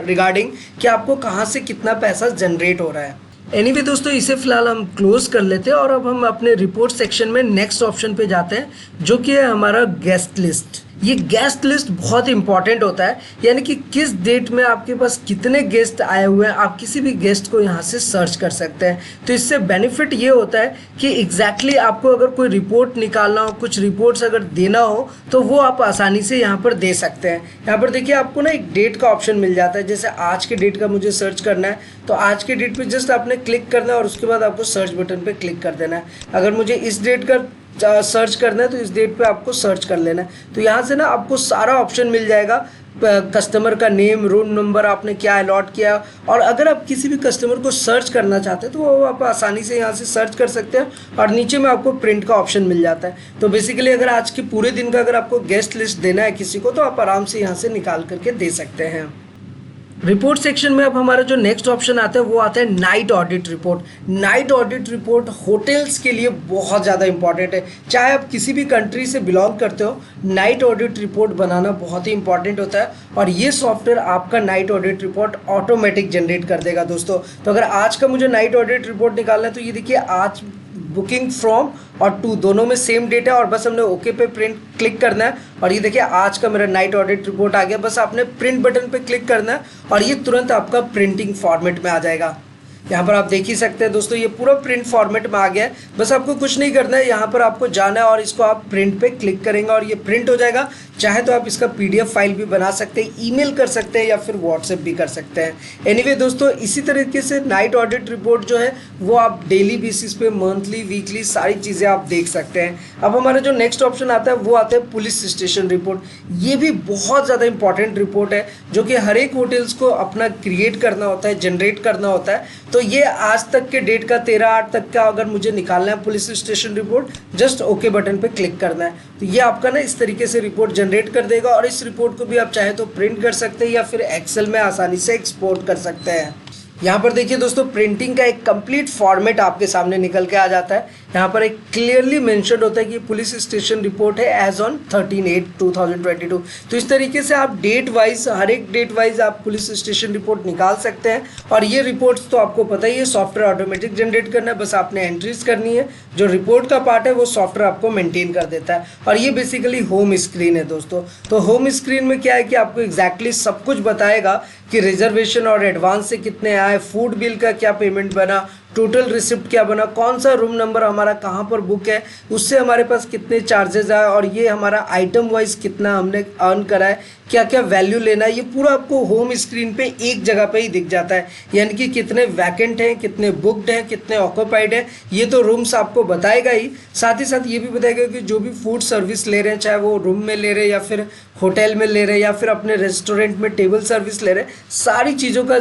रिगार्डिंग कि आपको कहाँ से कितना पैसा जनरेट हो रहा है। एनीवे दोस्तों, इसे फिलहाल हम क्लोज कर लेते हैं और अब हम अपने रिपोर्ट सेक्शन में नेक्स्ट ऑप्शन पे जाते हैं, जो कि है हमारा गेस्ट लिस्ट। ये गेस्ट लिस्ट बहुत इंपॉर्टेंट होता है, यानी कि किस डेट में आपके पास कितने गेस्ट आए हुए हैं, आप किसी भी गेस्ट को यहाँ से सर्च कर सकते हैं। तो इससे बेनिफिट ये होता है कि एग्जैक्टली आपको अगर कोई रिपोर्ट निकालना हो, कुछ रिपोर्ट्स अगर देना हो, तो वो आप आसानी से यहाँ पर दे सकते हैं। यहाँ पर देखिए, आपको ना एक डेट का ऑप्शन मिल जाता है। जैसे आज के डेट का मुझे सर्च करना है, तो आज के डेट पर जस्ट आपने क्लिक करना है और उसके बाद आपको सर्च बटन पर क्लिक कर देना है। अगर मुझे इस डेट का सर्च करना है तो इस डेट पे आपको सर्च कर लेना है। तो यहाँ से ना आपको सारा ऑप्शन मिल जाएगा, कस्टमर का नेम, रूम नंबर, आपने क्या अलॉट किया। और अगर आप किसी भी कस्टमर को सर्च करना चाहते हैं तो वो आप आसानी से यहाँ से सर्च कर सकते हैं और नीचे में आपको प्रिंट का ऑप्शन मिल जाता है। तो बेसिकली अगर आज के पूरे दिन का अगर आपको गेस्ट लिस्ट देना है किसी को, तो आप आराम से यहाँ से निकाल करके दे सकते हैं। रिपोर्ट सेक्शन में अब हमारा जो नेक्स्ट ऑप्शन आता है वो आता है night audit report. Night audit report hotels के लिए बहुत ज़्यादा इंपॉर्टेंट है। चाहे आप किसी भी कंट्री से बिलोंग करते हो, नाइट ऑडिट रिपोर्ट बनाना बहुत ही इंपॉर्टेंट होता है और ये सॉफ्टवेयर आपका night audit report automatic generate कर देगा दोस्तों। तो अगर आज का मुझे नाइट ऑडिट रिपोर्ट निकालना है तो ये देखिए, आज बुकिंग फ्रॉम और टू दोनों में सेम डेट है और बस हमने ओके पे प्रिंट क्लिक करना है और ये देखिए आज का मेरा नाइट ऑडिट रिपोर्ट आ गया। बस आपने प्रिंट बटन पे क्लिक करना है और ये तुरंत आपका प्रिंटिंग फॉर्मेट में आ जाएगा। यहाँ पर आप देख ही सकते हैं दोस्तों, ये पूरा प्रिंट फॉर्मेट में आ गया है। बस आपको कुछ नहीं करना है, यहाँ पर आपको जाना है और इसको आप प्रिंट पे क्लिक करेंगे और ये प्रिंट हो जाएगा। चाहे तो आप इसका PDF फाइल भी बना सकते हैं, ईमेल कर सकते हैं या फिर व्हाट्सएप भी कर सकते हैं। एनीवे दोस्तों, इसी तरीके से नाइट ऑडिट रिपोर्ट जो है वो आप डेली बेसिस पे, मंथली, वीकली सारी चीज़ें आप देख सकते हैं। अब हमारा जो नेक्स्ट ऑप्शन आता है वो आता है पुलिस स्टेशन रिपोर्ट। ये भी बहुत ज़्यादा इंपॉर्टेंट रिपोर्ट है जो कि हर एक होटल्स को अपना क्रिएट करना होता है, जनरेट करना होता है। तो ये आज तक के डेट का 13/8 तक का अगर मुझे निकालना है police station report, just okay button पे क्लिक करना है तो ये आपका ना इस तरीके से रिपोर्ट जनरेट कर देगा और इस रिपोर्ट को भी आप चाहे तो प्रिंट कर सकते हैं या फिर एक्सेल में आसानी से एक्सपोर्ट कर सकते हैं। यहाँ पर देखिए दोस्तों, प्रिंटिंग का एक कंप्लीट फॉर्मेट आपके सामने निकल के आ जाता है। यहाँ पर एक क्लियरली मेंशन होता है कि पुलिस स्टेशन रिपोर्ट है एज ऑन 13/8/2022। तो इस तरीके से आप डेट वाइज, हर एक डेट वाइज आप पुलिस स्टेशन रिपोर्ट निकाल सकते हैं और ये रिपोर्ट्स तो आपको पता ही है, सॉफ्टवेयर ऑटोमेटिक जनरेट करना है, बस आपने एंट्रीज करनी है। जो रिपोर्ट का पार्ट है वो सॉफ्टवेयर आपको मेंटेन कर देता है और ये बेसिकली होम स्क्रीन है दोस्तों। तो होम स्क्रीन में क्या है कि आपको एग्जैक्टली सब कुछ बताएगा कि रिजर्वेशन और एडवांस से कितने आए, फूड बिल का क्या पेमेंट बना, टोटल रिसिप्ट क्या बना, कौन सा रूम नंबर हमारा कहाँ पर बुक है, उससे हमारे पास कितने चार्जेस आए और ये हमारा आइटम वाइज कितना हमने अर्न करा है, क्या क्या वैल्यू लेना है, ये पूरा आपको होम स्क्रीन पे एक जगह पे ही दिख जाता है। यानी कि कितने वैकेंट हैं, कितने बुकड हैं, कितने ऑक्यूपाइड हैं, ये तो रूम्स आपको बताएगा ही, साथ ही ये भी बताएगा कि जो भी फूड सर्विस ले रहे हैं, चाहे वो रूम में ले रहे हैं या फिर होटल में ले रहे हैं या फिर अपने रेस्टोरेंट में टेबल सर्विस ले रहे हैं, सारी चीज़ों का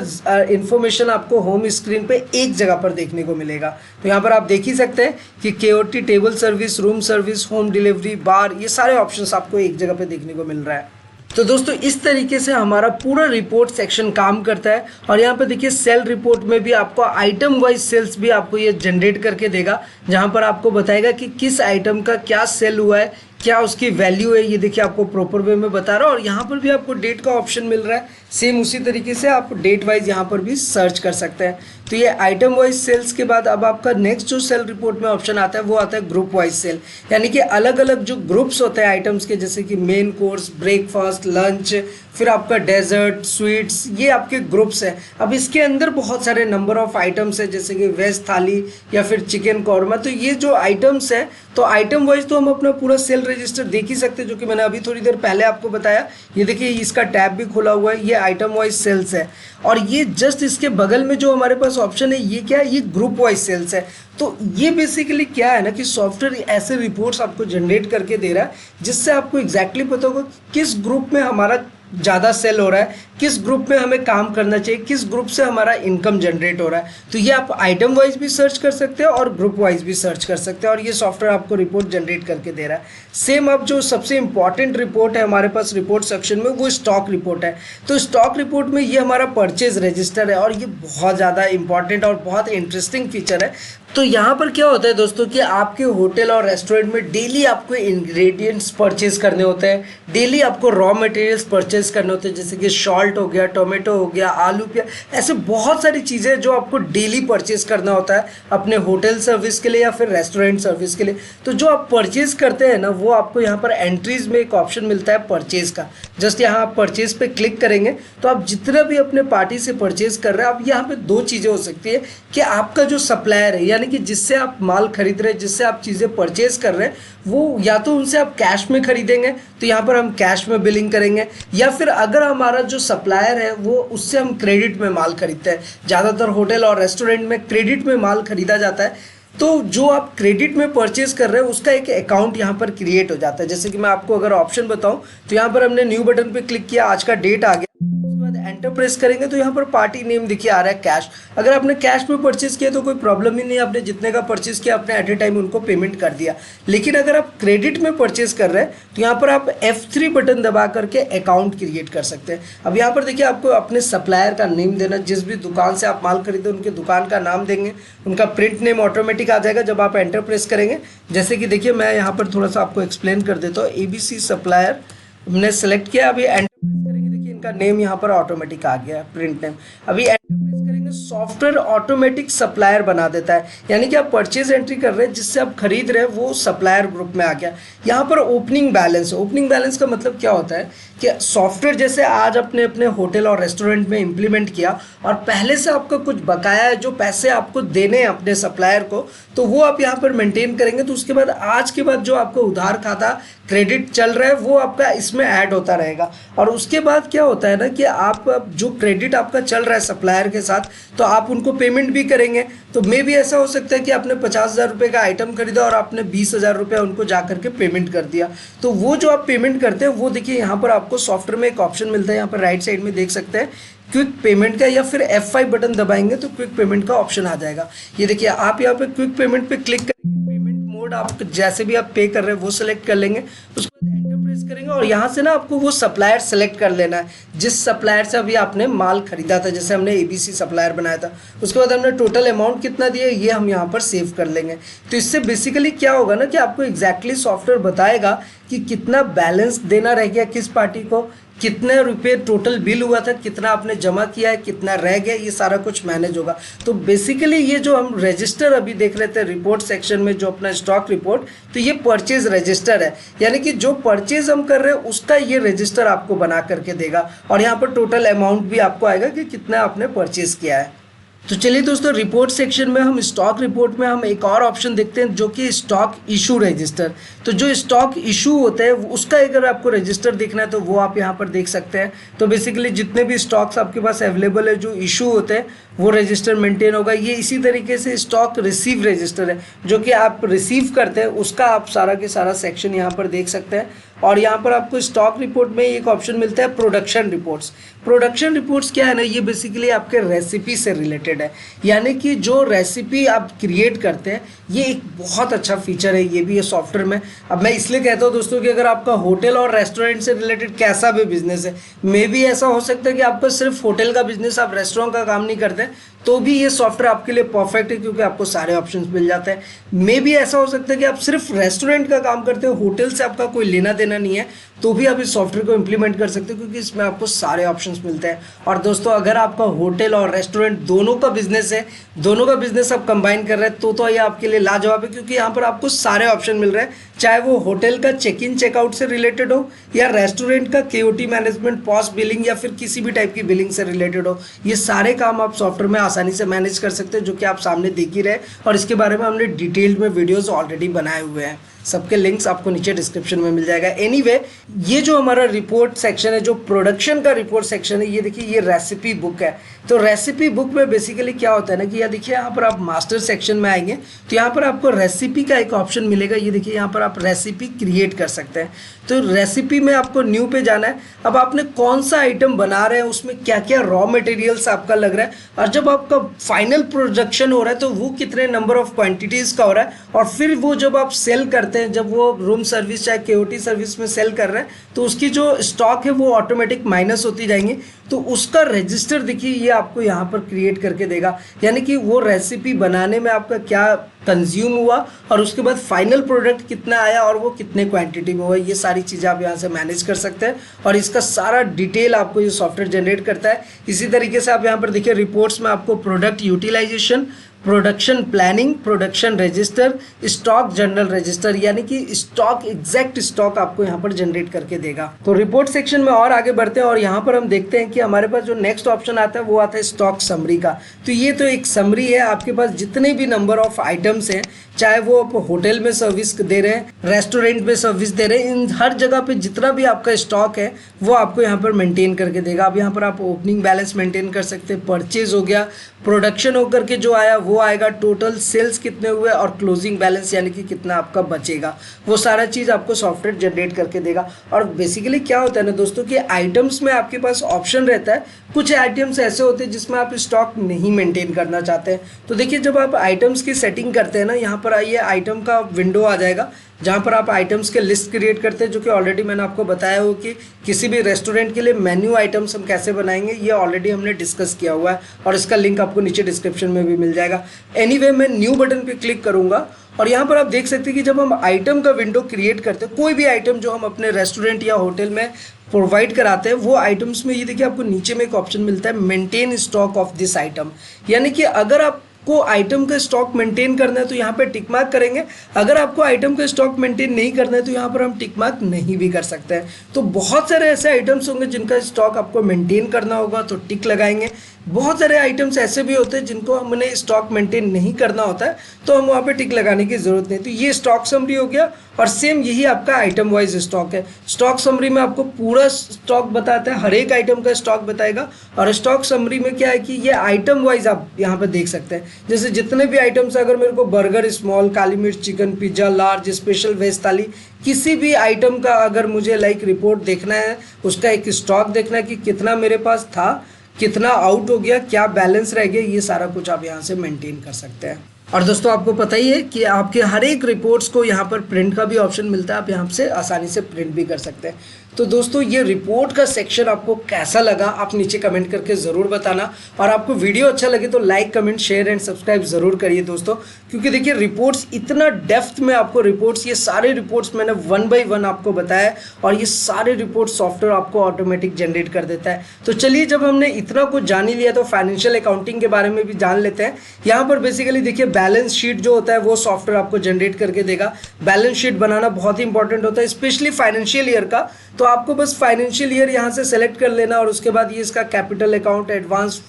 इन्फॉर्मेशन आपको होम स्क्रीन पे एक जगह पर देखने को मिलेगा। तो यहाँ पर आप देख ही सकते हैं कि KOT, table service, room service, home delivery, bar, ये सारे ऑप्शंस आपको एक जगह पे देखने को मिल रहा है। तो दोस्तों इस तरीके से हमारा पूरा रिपोर्ट सेक्शन काम करता है और यहाँ पे देखिए सेल रिपोर्ट में भी आपको आइटम वाइज सेल्स भी आपको ये जनरेट करके देगा, जहाँ पर आपको बताएगा कि किस आइटम का क्या सेल हुआ है, क्या उसकी वैल्यू है, ये देखिए आपको प्रॉपर वे में बता रहा है। और यहाँ पर भी आपको डेट का ऑप्शन मिल रहा है, सेम उसी तरीके से आप डेट वाइज यहाँ पर भी सर्च कर सकते हैं। तो ये आइटम वाइज सेल्स के बाद अब आपका नेक्स्ट जो सेल रिपोर्ट में ऑप्शन आता है वो आता है ग्रुप वाइज सेल। यानी कि अलग अलग जो ग्रुप्स होते हैं आइटम्स के, जैसे कि मेन कोर्स, ब्रेकफास्ट, लंच, फिर आपका डेजर्ट, स्वीट्स, ये आपके ग्रुप्स हैं। अब इसके अंदर बहुत सारे नंबर ऑफ आइटम्स हैं, जैसे कि वेज थाली या फिर चिकन कौरमा। तो ये जो आइटम्स हैं, तो आइटम वाइज तो हम अपना पूरा सेल रजिस्टर देख ही सकते हैं, जो कि मैंने अभी थोड़ी देर पहले आपको बताया। ये देखिए इसका टैब भी खुला हुआ है, ये आइटम वाइज सेल्स है और ये जस्ट इसके बगल में जो हमारे पास ऑप्शन है ये क्या है, ये ग्रुप वाइज सेल्स है। तो ये बेसिकली क्या है ना कि सॉफ्टवेयर ऐसे रिपोर्ट्स आपको जनरेट करके दे रहा है जिससे आपको एग्जैक्टली पता होगा किस ग्रुप में हमारा ज़्यादा सेल हो रहा है, किस ग्रुप में हमें काम करना चाहिए, किस ग्रुप से हमारा इनकम जनरेट हो रहा है। तो ये आप आइटम वाइज भी सर्च कर सकते हैं और ग्रुप वाइज भी सर्च कर सकते हैं और ये सॉफ्टवेयर आपको रिपोर्ट जनरेट करके दे रहा है। सेम अब जो सबसे इंपॉर्टेंट रिपोर्ट है हमारे पास रिपोर्ट सेक्शन में, वो स्टॉक रिपोर्ट है। तो स्टॉक रिपोर्ट में ये हमारा परचेज रजिस्टर है और ये बहुत ज़्यादा इंपॉर्टेंट और बहुत इंटरेस्टिंग फीचर है। तो यहाँ पर क्या होता है दोस्तों कि आपके होटल और रेस्टोरेंट में डेली आपको इंग्रेडिएंट्स परचेज करने होते हैं, डेली आपको रॉ मटेरियल्स परचेज करने होते हैं, जैसे कि सॉल्ट हो गया, टोमेटो हो गया, आलू प्याज, ऐसे बहुत सारी चीज़ें जो आपको डेली परचेज करना होता है अपने होटल सर्विस के लिए या फिर रेस्टोरेंट सर्विस के लिए। तो जो आप परचेज करते हैं ना, वो आपको यहाँ पर एंट्रीज में एक ऑप्शन मिलता है परचेज का। जस्ट यहाँ आप परचेज पे क्लिक करेंगे तो आप जितना भी अपने पार्टी से परचेज कर रहे हैं, अब यहाँ पे दो चीज़ें हो सकती है कि आपका जो सप्लायर है, यानी कि जिससे आप माल खरीद रहे हैं, जिससे आप चीज़ें परचेज कर रहे हैं, वो या तो उनसे आप कैश में खरीदेंगे तो यहाँ पर हम कैश में बिलिंग करेंगे, या फिर अगर हमारा जो सप्लायर है वो उससे हम क्रेडिट में माल खरीदते हैं। ज़्यादातर होटल और रेस्टोरेंट में क्रेडिट में माल खरीदा जाता है। तो जो आप क्रेडिट में परचेज कर रहे हैं उसका एक अकाउंट यहाँ पर क्रिएट हो जाता है। जैसे कि मैं आपको अगर ऑप्शन बताऊँ तो यहाँ पर हमने न्यू बटन पर क्लिक किया, आज का डेट आ गया, उसके बाद एंटर प्रेस करेंगे तो यहाँ पर पार्टी नेम देखिए आ रहा है कैश। अगर आपने कैश में परचेज किया तो कोई प्रॉब्लम ही नहीं, आपने जितने का परचेज किया आपने एट ए टाइम उनको पेमेंट कर दिया। लेकिन अगर आप क्रेडिट में परचेज कर रहे हैं तो यहाँ पर आप F3 बटन दबा करके अकाउंट क्रिएट कर सकते हैं। अब यहाँ पर देखिए आपको अपने सप्लायर का नेम देना, जिस भी दुकान से आप माल खरीदे उनके दुकान का नाम देंगे, उनका प्रिंट नेम ऑटोमेटिक आ जाएगा जब आप एंटर प्रेस करेंगे। जैसे कि देखिए मैं यहाँ पर थोड़ा सा आपको एक्सप्लेन कर देता हूँ। ABC सप्लायर हमने सेलेक्ट किया, अभी एंटर प्रेस करेंगे, देखिए इनका नेम यहाँ पर ऑटोमेटिक आ गया, प्रिंट नेम। अभी एंटर प्रेस करेंगे, सॉफ्टवेयर ऑटोमेटिक सप्लायर बना देता है, यानी कि आप परचेज एंट्री कर रहे हैं, जिससे आप खरीद रहे हैं वो सप्लायर ग्रुप में आ गया। यहाँ पर ओपनिंग बैलेंस, ओपनिंग बैलेंस का मतलब क्या होता है कि सॉफ्टवेयर जैसे आज अपने अपने होटल और रेस्टोरेंट में इंप्लीमेंट किया और पहले से आपका कुछ बकाया है जो पैसे आपको देने हैं अपने सप्लायर को, तो वो आप यहाँ पर मेंटेन करेंगे। तो उसके बाद आज के बाद जो आपको उधार खाता क्रेडिट चल रहा है वो आपका इसमें ऐड होता रहेगा। और उसके बाद क्या होता है ना कि आप जो क्रेडिट आपका चल रहा है सप्लायर के साथ तो आप उनको पेमेंट भी करेंगे। तो मे भी ऐसा हो सकता है कि आपने 50,000 रुपये का आइटम खरीदा और आपने 20,000 रुपये उनको जा करके पेमेंट कर दिया। तो वो जो आप पेमेंट करते हैं वो देखिए यहाँ पर आपको सॉफ्टवेयर में एक ऑप्शन मिलता है, यहाँ पर राइट साइड में देख सकते हैं क्विक पेमेंट का, या फिर F5 बटन दबाएंगे तो क्विक पेमेंट का ऑप्शन आ जाएगा। ये देखिए आप यहाँ पे क्विक पेमेंट पे क्लिक करेंगे, पेमेंट मोड आप जैसे भी आप पे कर रहे हैं वो सिलेक्ट कर लेंगे, उसके बाद एंटर प्रेस करेंगे और यहाँ से ना आपको वो सप्लायर सेलेक्ट कर लेना है जिस सप्लायर से अभी आपने माल खरीदा था। जैसे हमने ABC सप्लायर बनाया था, उसके बाद हमने टोटल अमाउंट कितना दिया ये हम यहाँ पर सेव कर लेंगे। तो इससे बेसिकली क्या होगा ना कि आपको एग्जैक्टली सॉफ्टवेयर बताएगा कि कितना बैलेंस देना रह गया किस पार्टी को, कितने रुपए टोटल बिल हुआ था, कितना आपने जमा किया है, कितना रह गया, ये सारा कुछ मैनेज होगा। तो बेसिकली ये जो हम रजिस्टर अभी देख रहे थे रिपोर्ट सेक्शन में जो अपना स्टॉक रिपोर्ट, तो ये परचेज रजिस्टर है, यानी कि जो परचेज हम कर रहे हैं उसका ये रजिस्टर आपको बना करके देगा और यहाँ पर टोटल अमाउंट भी आपको आएगा कि कितना आपने परचेज किया है। तो चलिए दोस्तों रिपोर्ट सेक्शन में हम स्टॉक रिपोर्ट में हम एक और ऑप्शन देखते हैं जो कि स्टॉक इशू रजिस्टर। तो जो स्टॉक इशू होता है उसका अगर आपको रजिस्टर देखना है तो वो आप यहाँ पर देख सकते हैं। तो बेसिकली जितने भी स्टॉक्स आपके पास अवेलेबल है जो इशू होते हैं वो रजिस्टर मेंटेन होगा। ये इसी तरीके से स्टॉक रिसीव रजिस्टर है, जो कि आप रिसीव करते हैं उसका आप सारा के सारा सेक्शन यहाँ पर देख सकते हैं। और यहाँ पर आपको स्टॉक रिपोर्ट में एक ऑप्शन मिलता है प्रोडक्शन रिपोर्ट्स। प्रोडक्शन रिपोर्ट्स क्या है ना, ये बेसिकली आपके रेसिपी से रिलेटेड है, यानी कि जो रेसिपी आप क्रिएट करते हैं ये एक बहुत अच्छा फीचर है ये भी ये सॉफ्टवेयर में। अब मैं इसलिए कहता हूँ दोस्तों कि अगर आपका होटल और रेस्टोरेंट से रिलेटेड कैसा भी बिजनेस है, मे भी ऐसा हो सकता है कि आपका सिर्फ होटल का बिजनेस, आप रेस्टोरेंट का काम नहीं करते तो भी ये सॉफ्टवेयर आपके लिए परफेक्ट है क्योंकि आपको सारे ऑप्शंस मिल जाते हैं। मे भी ऐसा हो सकता है कि आप सिर्फ रेस्टोरेंट का काम करते हो, होटल से आपका कोई लेना देना नहीं है, तो भी आप इस सॉफ्टवेयर को इंप्लीमेंट कर सकते हो क्योंकि इसमें आपको सारे ऑप्शंस मिलते हैं। और दोस्तों अगर आपका होटल और रेस्टोरेंट दोनों का बिजनेस है, दोनों का बिजनेस आप कंबाइन कर रहे हैं तो ये आपके लिए लाजवाब है क्योंकि यहाँ पर आपको सारे ऑप्शन मिल रहे हैं, चाहे वो होटल का चेक इन चेकआउट से रिलेटेड हो या रेस्टोरेंट का KOT मैनेजमेंट, पॉस बिलिंग या फिर किसी भी टाइप की बिलिंग से रिलेटेड हो। ये सारे काम आप सॉफ्टवेयर में आसानी से मैनेज कर सकते हैं, जो कि आप सामने देख ही रहे और इसके बारे में हमने डिटेल्ड में वीडियोस ऑलरेडी बनाए हुए हैं। सबके लिंक्स आपको नीचे डिस्क्रिप्शन में मिल जाएगा। एनीवे ये जो हमारा रिपोर्ट सेक्शन है, जो प्रोडक्शन का रिपोर्ट सेक्शन है, ये देखिए ये रेसिपी बुक है। तो रेसिपी बुक में बेसिकली क्या होता है ना कि ये देखिए यहाँ पर आप मास्टर सेक्शन में आएंगे तो यहाँ पर आपको रेसिपी का एक ऑप्शन मिलेगा। ये देखिए यहाँ पर आप रेसिपी क्रिएट कर सकते हैं। तो रेसिपी में आपको न्यू पे जाना है। अब आपने कौन सा आइटम बना रहे हैं, उसमें क्या क्या रॉ मटेरियल्स आपका लग रहा है, और जब आपका फाइनल प्रोडक्शन हो रहा है तो वो कितने नंबर ऑफ क्वांटिटीज़ का हो रहा है, और फिर वो जब आप सेल करते हैं, जब वो रूम सर्विस चाहे KOT सर्विस में सेल कर रहे हैं तो उसकी जो स्टॉक है वो ऑटोमेटिक माइनस होती जाएंगी। तो उसका रजिस्टर देखिए ये आपको यहाँ पर क्रिएट करके देगा, यानी कि वो रेसिपी बनाने में आपका क्या कंज्यूम हुआ और उसके बाद फाइनल प्रोडक्ट कितना आया और वो कितने क्वांटिटी में हुआ, ये सारी चीज़ें आप यहाँ से मैनेज कर सकते हैं और इसका सारा डिटेल आपको ये सॉफ्टवेयर जनरेट करता है। इसी तरीके से आप यहाँ पर देखिए रिपोर्ट्स में आपको product utilisation, production planning, production register, stock general register, यानी कि स्टॉक एग्जैक्ट स्टॉक आपको यहाँ पर जनरेट करके देगा। तो रिपोर्ट सेक्शन में और आगे बढ़ते हैं और यहाँ पर हम देखते हैं कि हमारे पास जो नेक्स्ट ऑप्शन आता है वो आता है स्टॉक समरी का। तो ये तो एक समरी है, आपके पास जितने भी नंबर ऑफ आइटम्स हैं, चाहे वो आप होटल में सर्विस दे रहे हैं, रेस्टोरेंट में सर्विस दे रहे हैं, इन हर जगह पे जितना भी आपका स्टॉक है वो आपको यहाँ पर मेंटेन करके देगा। अब यहाँ पर आप ओपनिंग बैलेंस मेंटेन कर सकते हैं, परचेज हो गया, प्रोडक्शन होकर के जो आया वो आएगा, टोटल सेल्स कितने हुए और क्लोजिंग बैलेंस यानी कि कितना आपका बचेगा, वो सारा चीज़ आपको सॉफ्टवेयर जनरेट करके देगा। और बेसिकली क्या होता है ना दोस्तों कि आइटम्स में आपके पास ऑप्शन रहता है, कुछ आइटम्स ऐसे होते हैं जिसमें आप स्टॉक नहीं मेंटेन करना चाहते हैं। तो देखिए जब आप आइटम्स की सेटिंग करते हैं ना, यहाँ पर आइए आइटम का विंडो आ जाएगा जहाँ पर आप आइटम्स के लिस्ट क्रिएट करते हैं, जो कि ऑलरेडी मैंने आपको बताया हो कि किसी भी रेस्टोरेंट के लिए मेन्यू आइटम्स हम कैसे बनाएंगे, ये ऑलरेडी हमने डिस्कस किया हुआ है और इसका लिंक आपको नीचे डिस्क्रिप्शन में भी मिल जाएगा। एनीवे मैं न्यू बटन पे क्लिक करूँगा और यहाँ पर आप देख सकते हैं कि जब हम आइटम का विंडो क्रिएट करते हैं, कोई भी आइटम जो हम अपने रेस्टोरेंट या होटल में प्रोवाइड कराते हैं, वो आइटम्स में ये देखिए आपको नीचे में एक ऑप्शन मिलता है maintain stock of this item, यानी कि अगर आप को आइटम का स्टॉक मेंटेन करना है तो यहाँ पे टिक मार्क करेंगे, अगर आपको आइटम का स्टॉक मेंटेन नहीं करना है तो यहाँ पर हम टिक मार्क नहीं भी कर सकते हैं। तो बहुत सारे ऐसे आइटम्स होंगे जिनका स्टॉक आपको मेंटेन करना होगा तो टिक लगाएंगे, बहुत सारे आइटम्स ऐसे भी होते हैं जिनको हमने स्टॉक मेंटेन नहीं करना होता है तो हम वहाँ पे टिक लगाने की ज़रूरत नहीं। तो ये स्टॉक समरी हो गया और सेम यही आपका आइटम वाइज स्टॉक है। स्टॉक समरी में आपको पूरा स्टॉक बताता है, हर एक आइटम का स्टॉक बताएगा और स्टॉक समरी में क्या है कि ये आइटम वाइज आप यहाँ पर देख सकते हैं, जैसे जितने भी आइटम्स, अगर मेरे को बर्गर स्मॉल, काली मिर्च chicken, pizza large, special veg thali, किसी भी आइटम का अगर मुझे लाइक रिपोर्ट देखना है, उसका एक स्टॉक देखना है कि कितना मेरे पास था, कितना आउट हो गया, क्या बैलेंस रह गया, ये सारा कुछ आप यहाँ से मेंटेन कर सकते हैं। और दोस्तों आपको पता ही है कि आपके हर एक रिपोर्ट्स को यहाँ पर प्रिंट का भी ऑप्शन मिलता है, आप यहाँ से आसानी से प्रिंट भी कर सकते हैं। तो दोस्तों ये रिपोर्ट का सेक्शन आपको कैसा लगा आप नीचे कमेंट करके ज़रूर बताना, और आपको वीडियो अच्छा लगे तो like, comment, share and subscribe ज़रूर करिए दोस्तों, क्योंकि देखिए रिपोर्ट्स इतना डेप्थ में आपको रिपोर्ट्स, ये सारे रिपोर्ट्स मैंने 1 बाय 1 आपको बताया और ये सारे रिपोर्ट सॉफ्टवेयर आपको ऑटोमेटिक जनरेट कर देता है। तो चलिए जब हमने इतना कुछ जान ही लिया तो फाइनेंशियल अकाउंटिंग के बारे में भी जान लेते हैं। यहाँ पर बेसिकली देखिए बैलेंस शीट जो होता है वो सॉफ्टवेयर आपको जनरेट करके देगा। बैलेंस शीट बनाना बहुत ही इंपॉर्टेंट होता है, स्पेशली फाइनेंशियल ईयर का। तो आपको बस फाइनेंशियल ईयर यहाँ से सेलेक्ट कर लेना और उसके बाद ये इसका capital account, advance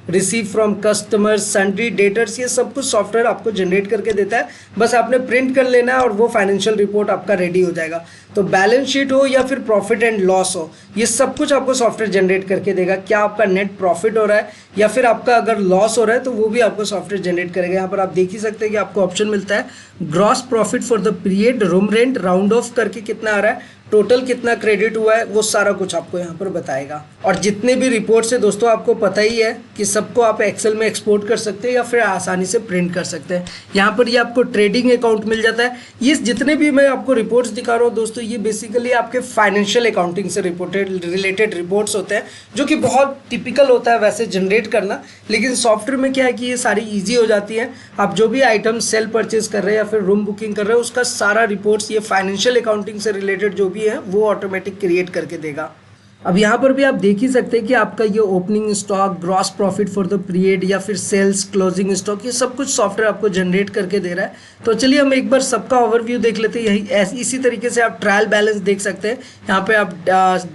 receive from customer, sundry, debtors, ये सब कुछ सॉफ्टवेयर आपको जनरेट करके देता है। बस आपने प्रिंट कर लेना है और वो फाइनेंशियल रिपोर्ट आपका रेडी हो जाएगा। तो बैलेंस शीट हो या फिर प्रॉफिट एंड लॉस हो, ये सब कुछ आपको सॉफ्टवेयर जनरेट करके देगा। क्या आपका नेट प्रॉफिट हो रहा है या फिर आपका अगर लॉस हो रहा है तो वो भी आपको सॉफ्टवेयर जनरेट करेगा। यहाँ पर आप देख ही सकते हैं कि आपको ऑप्शन मिलता है gross profit for the period, room rent, round of करके कितना आ रहा है, टोटल कितना क्रेडिट हुआ है, वो सारा कुछ आपको यहाँ पर बताएगा। और जितने भी रिपोर्ट्स है दोस्तों आपको पता ही है कि सबको आप एक्सेल में एक्सपोर्ट कर सकते हैं या फिर आसानी से प्रिंट कर सकते हैं। यहाँ पर ये आपको ट्रेडिंग अकाउंट मिल जाता है। ये जितने भी मैं आपको रिपोर्ट्स दिखा रहा हूँ दोस्तों, ये बेसिकली आपके फाइनेंशियल अकाउंटिंग से रिलेटेड रिपोर्ट्स होते हैं, जो कि बहुत टिपिकल होता है वैसे जनरेट करना, लेकिन सॉफ्टवेयर में क्या है कि ये सारी ईजी हो जाती है। आप जो भी आइटम सेल परचेज कर रहे हैं या फिर रूम बुकिंग कर रहे हैं, उसका सारा रिपोर्ट्स ये फाइनेंशियल अकाउंटिंग से रिलेटेड जो भी है वो ऑटोमेटिक क्रिएट करके देगा। अब यहाँ पर भी आप देख ही सकते हैं कि आपका ये opening stock, gross profit for the period या फिर सेल्स, क्लोजिंग स्टॉक, ये सब कुछ सॉफ्टवेयर आपको जनरेट करके दे रहा है। तो चलिए हम एक बार सबका ओवरव्यू देख लेते हैं। यही इसी तरीके से आप ट्रायल बैलेंस देख सकते हैं। यहाँ पे आप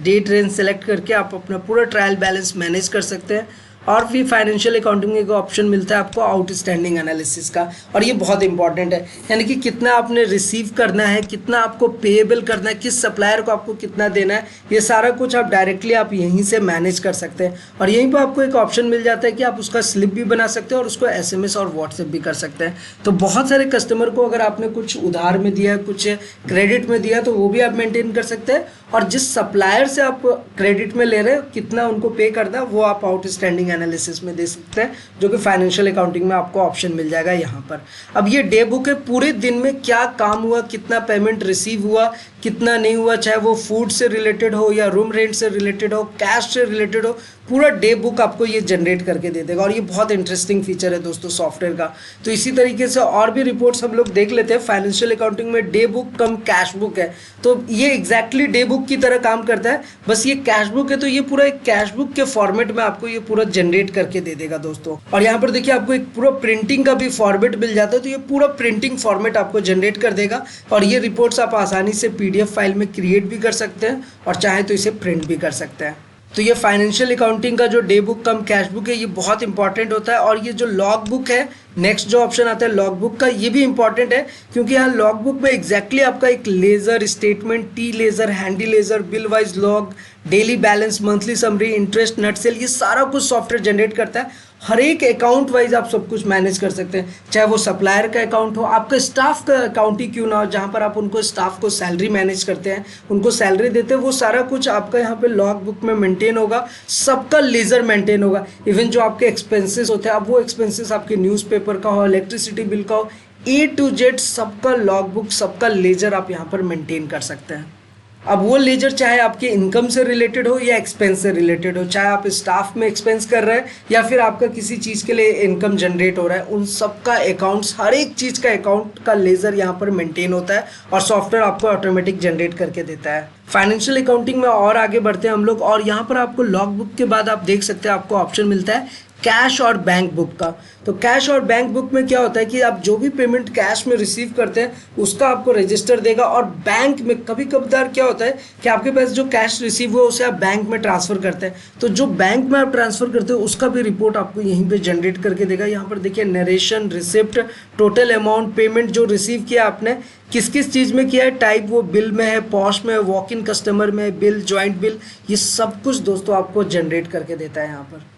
डेट रेंज सेलेक्ट करके आप अपना पूरा ट्रायल बैलेंस मैनेज कर सकते हैं। और फिर फाइनेंशियल अकाउंटिंग में एक ऑप्शन मिलता है आपको आउटस्टैंडिंग एनालिसिस का, और ये बहुत इंपॉर्टेंट है, यानी कि कितना आपने रिसीव करना है, कितना आपको पेएबल करना है, किस सप्लायर को आपको कितना देना है, ये सारा कुछ आप डायरेक्टली आप यहीं से मैनेज कर सकते हैं। और यहीं पर आपको एक ऑप्शन मिल जाता है कि आप उसका स्लिप भी बना सकते हैं और उसको SMS और व्हाट्सएप भी कर सकते हैं। तो बहुत सारे कस्टमर को अगर आपने कुछ उधार में दिया, कुछ क्रेडिट में दिया, तो वो भी आप मेंटेन कर सकते हैं। और जिस सप्लायर से आप क्रेडिट में ले रहे हो, कितना उनको पे करना है, वो आप आउटस्टैंडिंग एनालिसिस में दे सकते हैं, जो कि फाइनेंशियल अकाउंटिंग में आपको ऑप्शन मिल जाएगा यहाँ पर। अब ये डे बुक है, पूरे दिन में क्या काम हुआ, कितना पेमेंट रिसीव हुआ, कितना नहीं हुआ, चाहे वो फूड से रिलेटेड हो या रूम रेंट से रिलेटेड हो, कैश से रिलेटेड हो, पूरा डे बुक आपको ये जनरेट करके दे देगा। और ये बहुत इंटरेस्टिंग फीचर है दोस्तों सॉफ्टवेयर का। तो इसी तरीके से और भी रिपोर्ट्स हम लोग देख लेते हैं। फाइनेंशियल अकाउंटिंग में day book cum cash book है, तो ये एग्जैक्टली डे बुक की तरह काम करता है, बस ये कैश बुक है, तो ये पूरा एक कैश बुक के फॉर्मेट में आपको ये पूरा जनरेट करके दे देगा दोस्तों। और यहाँ पर देखिए आपको एक पूरा प्रिंटिंग का भी फॉर्मेट मिल जाता है, तो ये पूरा प्रिंटिंग फॉर्मेट आपको जनरेट कर देगा। और ये रिपोर्ट्स आप आसानी से PDF फाइल में क्रिएट भी कर सकते हैं और चाहे तो इसे प्रिंट भी कर सकते हैं। तो ये फाइनेंशियल अकाउंटिंग का जो day book cum cash book है, ये बहुत इंपॉर्टेंट होता है। और ये जो लॉग बुक है, नेक्स्ट जो ऑप्शन आता है लॉग बुक का, ये भी इंपॉर्टेंट है क्योंकि यहाँ लॉग बुक में एग्जैक्टली आपका एक ledger statement, T ledger, handy ledger, bill wise log, daily balance, monthly summary, interest, net sale, ये सारा कुछ सॉफ्टवेयर जनरेट करता है। हर एक अकाउंट वाइज आप सब कुछ मैनेज कर सकते हैं, चाहे वो सप्लायर का अकाउंट हो, आपका स्टाफ का अकाउंट ही क्यों ना हो, जहाँ पर आप उनको स्टाफ को सैलरी मैनेज करते हैं, उनको सैलरी देते हैं, वो सारा कुछ आपका यहाँ पे लॉग बुक में मेंटेन होगा, सबका लेजर मेंटेन होगा। इवन जो आपके एक्सपेंसेस होते हैं, अब वो एक्सपेंसेस आपके न्यूज़पेपर का हो, इलेक्ट्रिसिटी बिल का हो, A to Z सबका लॉग बुक, सबका लेजर आप यहाँ पर मेंटेन कर सकते हैं। अब वो लेजर चाहे आपके इनकम से रिलेटेड हो या एक्सपेंस से रिलेटेड हो, चाहे आप स्टाफ में एक्सपेंस कर रहे हैं या फिर आपका किसी चीज़ के लिए इनकम जनरेट हो रहा है, उन सब का अकाउंट्स, हर एक चीज़ का अकाउंट का लेजर यहाँ पर मेंटेन होता है और सॉफ्टवेयर आपको ऑटोमेटिक जनरेट करके देता है। फाइनेंशियल अकाउंटिंग में और आगे बढ़ते हैं हम लोग, और यहाँ पर आपको लॉग बुक के बाद आप देख सकते हैं आपको ऑप्शन मिलता है कैश और बैंक बुक का। तो कैश और बैंक बुक में क्या होता है कि आप जो भी पेमेंट कैश में रिसीव करते हैं उसका आपको रजिस्टर देगा, और बैंक में कभी कभार क्या होता है कि आपके पास जो कैश रिसीव हुआ उसे आप बैंक में ट्रांसफ़र करते हैं, तो जो बैंक में आप ट्रांसफ़र करते हो उसका भी रिपोर्ट आपको यहीं पे जनरेट करके देगा। यहाँ पर देखिए narration, receipt, total amount, payment जो रिसीव किया आपने किस किस चीज़ में किया है, टाइप वो बिल में है, पॉश में है, वॉक इन कस्टमर में है, बिल, जॉइंट बिल, ये सब कुछ दोस्तों आपको जनरेट करके देता है यहाँ पर।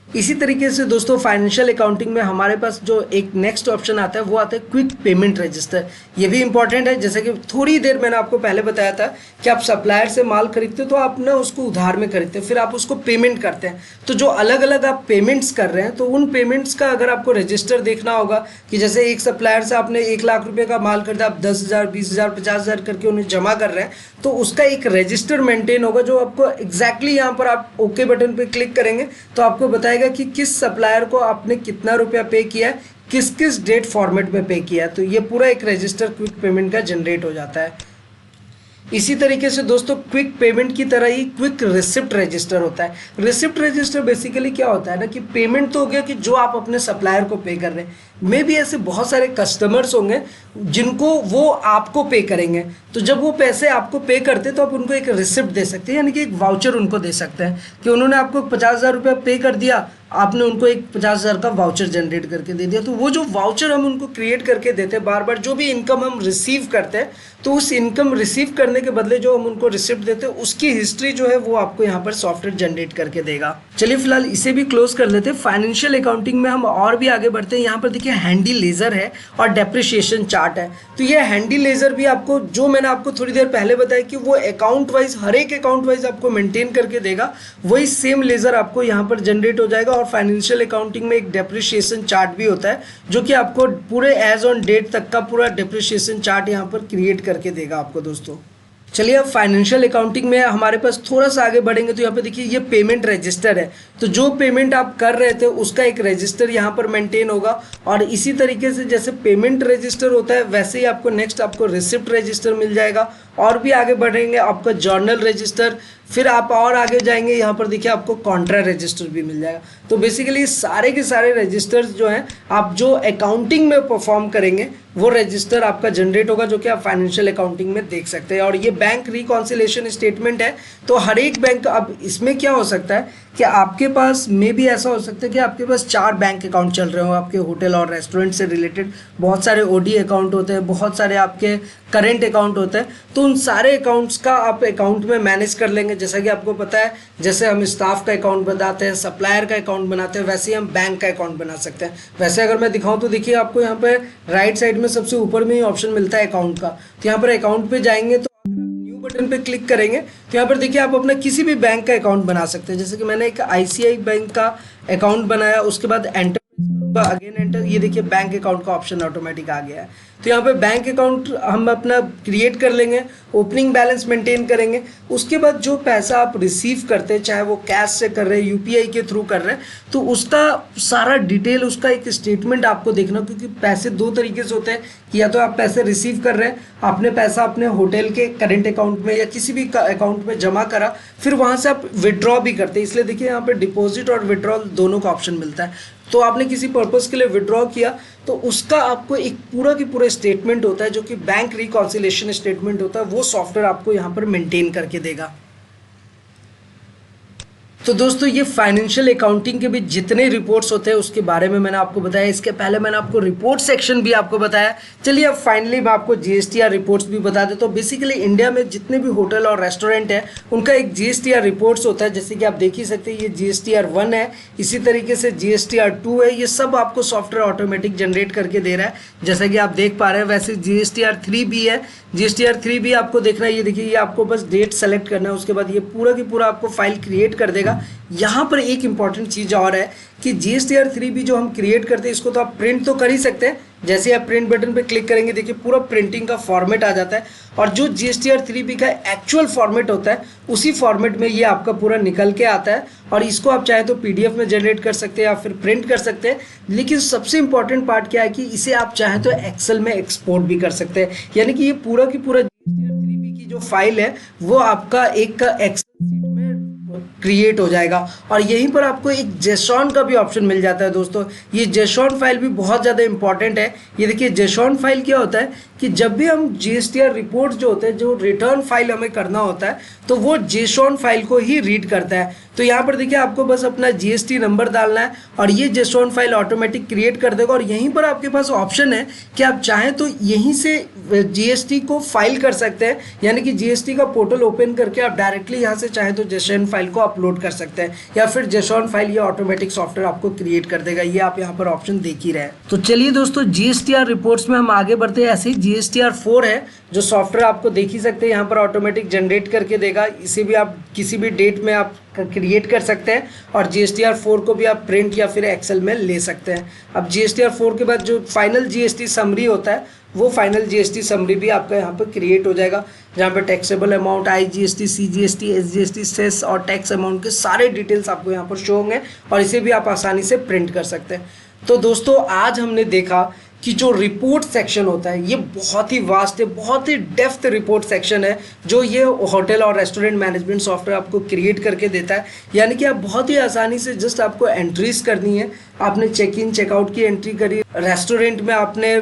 इसी तरीके से दोस्तों फाइनेंशियल अकाउंटिंग में हमारे पास जो एक नेक्स्ट ऑप्शन आता है वो आता है क्विक पेमेंट रजिस्टर। ये भी इंपॉर्टेंट है, जैसे कि थोड़ी देर मैंने आपको पहले बताया था कि आप सप्लायर से माल खरीदते हो तो आप ना उसको उधार में खरीदते हैं, फिर आप उसको पेमेंट करते हैं, तो जो अलग अलग आप पेमेंट्स कर रहे हैं तो उन पेमेंट्स का अगर आपको रजिस्टर देखना होगा कि जैसे एक सप्लायर से आपने 1 लाख रुपये का माल खरीदा, आप 10,000, 20,000, 50,000 करके उन्हें जमा कर रहे हैं, तो उसका एक रजिस्टर मेंटेन होगा जो आपको एग्जैक्टली यहाँ पर आप ओके बटन पर क्लिक करेंगे तो आपको बताएगा कि किस सप्लायर को आपने कितना रुपया पे किया है, किस किस डेट फॉर्मेट में पे किया है, तो ये पूरा एक रजिस्टर क्विक पेमेंट का जनरेट हो जाता है। इसी तरीके से दोस्तों क्विक पेमेंट की तरह ही क्विक रिसिप्ट रजिस्टर होता है। रिसिप्ट रजिस्टर बेसिकली क्या होता है ना कि पेमेंट तो हो गया कि जो आप अपने सप्लायर को पे कर रहे हैं, मे भी ऐसे बहुत सारे कस्टमर्स होंगे जिनको वो आपको पे करेंगे, तो जब वो पैसे आपको पे करते हैं तो आप उनको एक रिसिप्ट दे सकते हैं, यानी कि एक वाउचर उनको दे सकते हैं कि उन्होंने आपको 50,000 रुपया पे कर दिया, आपने उनको एक 50,000 का वाउचर जनरेट करके दे दिया। तो वो जो वाउचर हम उनको क्रिएट करके देते हैं बार बार, जो भी इनकम हम रिसीव करते हैं तो उस इनकम रिसीव करने के बदले जो हम उनको रिसिप्ट देते हैं उसकी हिस्ट्री जो है वो आपको यहाँ पर सॉफ्टवेयर जनरेट करके देगा। चलिए फिलहाल इसे भी क्लोज कर लेते हैं। फाइनेंशियल अकाउंटिंग में हम और भी आगे बढ़ते हैं। यहाँ पर देखिए हैंडी लेजर है और डेप्रिसिएशन चार्ट है। तो ये हैंडी लेजर भी आपको, जो मैंने आपको थोड़ी देर पहले बताया कि वो अकाउंट वाइज, हर एक अकाउंट वाइज आपको मेंटेन करके देगा, वही सेम लेजर आपको यहाँ पर जनरेट हो जाएगा। और फाइनेंशियल अकाउंटिंग में एक डेप्रिसिएशन चार्ट भी होता है जो कि आपको पूरे एज ऑन डेट तक का पूरा डेप्रिसिएशन चार्ट यहाँ पर क्रिएट करके देगा आपको दोस्तों। चलिए अब फाइनेंशियल अकाउंटिंग में हमारे पास थोड़ा सा आगे बढ़ेंगे तो यहाँ पे देखिए ये पेमेंट रजिस्टर है। तो जो पेमेंट आप कर रहे थे उसका एक रजिस्टर यहाँ पर मेंटेन होगा, और इसी तरीके से जैसे पेमेंट रजिस्टर होता है वैसे ही आपको नेक्स्ट आपको रिसिप्ट रजिस्टर मिल जाएगा। और भी आगे बढ़ेंगे आपका जर्नल रजिस्टर, फिर आप और आगे जाएंगे यहाँ पर देखिए आपको कॉन्ट्रा रजिस्टर भी मिल जाएगा। तो बेसिकली सारे के सारे रजिस्टर्स जो हैं आप जो अकाउंटिंग में परफॉर्म करेंगे वो रजिस्टर आपका जनरेट होगा, जो कि आप फाइनेंशियल अकाउंटिंग में देख सकते हैं। और ये बैंक रिकॉन्सिलेशन स्टेटमेंट है, तो हर एक बैंक, अब इसमें क्या हो सकता है कि आपके पास में भी ऐसा हो सकता है कि आपके पास 4 बैंक अकाउंट चल रहे हो, आपके होटल और रेस्टोरेंट से रिलेटेड बहुत सारे ओडी अकाउंट होते हैं, बहुत सारे आपके करेंट अकाउंट होते हैं, तो उन सारे अकाउंट्स का आप अकाउंट में मैनेज कर लेंगे। जैसा कि आपको पता है जैसे हम स्टाफ का अकाउंट बनाते हैं, सप्लायर का अकाउंट बनाते हैं, वैसे ही हम बैंक का अकाउंट बना सकते हैं। वैसे अगर मैं दिखाऊं तो देखिए आपको यहाँ पे राइट साइड में सबसे ऊपर में ही ऑप्शन मिलता है अकाउंट का। तो यहाँ पर अकाउंट पे जाएंगे तो न्यू बटन पे क्लिक करेंगे तो यहाँ पर देखिए आप अपना किसी भी बैंक का अकाउंट बना सकते हैं। जैसे कि मैंने एक ICICI बैंक का अकाउंट बनाया, उसके बाद एंटर करूंगा, अगेन एंटर, ये देखिए बैंक अकाउंट का ऑप्शन ऑटोमेटिक आ गया है। तो यहाँ पे बैंक अकाउंट हम अपना क्रिएट कर लेंगे, ओपनिंग बैलेंस मेंटेन करेंगे, उसके बाद जो पैसा आप रिसीव करते हैं चाहे वो कैश से कर रहे हैं, UPI के थ्रू कर रहे हैं, तो उसका सारा डिटेल, उसका एक स्टेटमेंट आपको देखना, क्योंकि पैसे 2 तरीके से होते हैं कि या तो आप पैसे रिसीव कर रहे हैं, आपने पैसा अपने होटल के करेंट अकाउंट में या किसी भी अकाउंट में जमा करा, फिर वहाँ से आप विड्रॉ भी करते हैं। इसलिए देखिए यहाँ पे डिपॉजिट और विड्रॉल दोनों का ऑप्शन मिलता है। तो आपने किसी पर्पज़ के लिए विड्रॉ किया तो उसका आपको एक पूरा की पूरा स्टेटमेंट होता है जो कि बैंक रिकॉन्सिलेशन स्टेटमेंट होता है, वो सॉफ्टवेयर आपको यहाँ पर मेंटेन करके देगा। तो दोस्तों ये फाइनेंशियल अकाउंटिंग के भी जितने रिपोर्ट्स होते हैं उसके बारे में मैंने आपको बताया। इसके पहले मैंने आपको रिपोर्ट सेक्शन भी आपको बताया। चलिए अब फाइनली मैं आपको जीएसटीआर रिपोर्ट्स भी बता देता हूँ। बेसिकली इंडिया में जितने भी होटल और रेस्टोरेंट हैं उनका एक जीएसटीआर रिपोर्ट्स होता है। जैसे कि आप देख ही सकते हैं ये जीएसटीआर 1 है, इसी तरीके से जीएसटीआर 2 है। ये सब आपको सॉफ्टवेयर ऑटोमेटिक जनरेट करके दे रहा है जैसा कि आप देख पा रहे हैं। वैसे जीएसटीआर 3 भी है, जीएसटीआर 3 भी आपको देखना है। ये देखिए ये आपको बस डेट सेलेक्ट करना है, उसके बाद ये पूरा की पूरा आपको फाइल क्रिएट कर देगा। यहाँ पर एक इंपॉर्टेंट चीज़ और है कि जीएसटीआर 3 भी जो हम क्रिएट करते हैं इसको तो आप प्रिंट तो कर ही सकते हैं। जैसे आप प्रिंट बटन पे क्लिक करेंगे देखिए पूरा प्रिंटिंग का फॉर्मेट आ जाता है, और जो जीएसटीआर 3 का एक्चुअल फॉर्मेट होता है उसी फॉर्मेट में ये आपका पूरा निकल के आता है। और इसको आप चाहे तो पीडीएफ में जनरेट कर सकते हैं या फिर प्रिंट कर सकते हैं। लेकिन सबसे इंपॉर्टेंट पार्ट क्या है कि इसे आप चाहे तो एक्सेल में एक्सपोर्ट भी कर सकते हैं। यानी कि ये पूरा की पूरा जीएसटीआर 3 की जो फाइल है वो आपका एक एक्सेल शीट में क्रिएट हो जाएगा। और यहीं पर आपको एक जेसॉन का भी ऑप्शन मिल जाता है दोस्तों। ये जेसॉन फाइल भी बहुत ज़्यादा इंपॉर्टेंट है। ये देखिए जेसॉन फाइल क्या होता है कि जब भी हम जीएसटीआर रिपोर्ट जो होते हैं, जो रिटर्न फाइल हमें करना होता है तो वो जेसॉन फाइल को ही रीड करता है। तो यहाँ पर देखिए आपको बस अपना जीएसटी नंबर डालना है और ये जेसॉन फाइल ऑटोमेटिक क्रिएट कर देगा। और यहीं पर आपके पास ऑप्शन है कि आप चाहें तो यहीं से जीएसटी को फाइल कर सकते हैं, यानी कि जीएसटी का पोर्टल ओपन करके आप डायरेक्टली यहाँ से चाहें तो जेसॉन फाइल को अपलोड कर सकते हैं, या फिर जेसॉन फाइल ये ऑटोमेटिक सॉफ्टवेयर आपको क्रिएट कर देगा। ये आप यहाँ पर ऑप्शन देख ही रहे हैं। तो चलिए दोस्तों जीएसटीआर रिपोर्ट्स में हम आगे बढ़ते हैं। ऐसे ही जीएसटीआर 4 है जो सॉफ्टवेयर आपको देख ही सकते हैं यहाँ पर ऑटोमेटिक जनरेट करके देगा। इसे भी आप किसी भी डेट में आप क्रिएट कर सकते हैं और जीएसटीआर 4 को भी आप प्रिंट या फिर एक्सेल में ले सकते हैं। अब जीएसटीआर 4 के बाद जो फाइनल जीएसटी समरी होता है वो फाइनल जीएसटी समरी भी आपका यहाँ पर क्रिएट हो जाएगा, जहाँ पे taxable amount, IGST, CGST, SGST, cess और टैक्स अमाउंट के सारे डिटेल्स आपको यहाँ पर शो होंगे और इसे भी आप आसानी से प्रिंट कर सकते हैं। तो दोस्तों आज हमने देखा कि जो रिपोर्ट सेक्शन होता है ये बहुत ही वास्ट है, बहुत ही डेप्थ रिपोर्ट सेक्शन है जो ये होटल और रेस्टोरेंट मैनेजमेंट सॉफ्टवेयर आपको क्रिएट करके देता है। यानी कि आप बहुत ही आसानी से जस्ट आपको एंट्रीज करनी है। आपने चेक इन चेकआउट की एंट्री करी, रेस्टोरेंट में आपने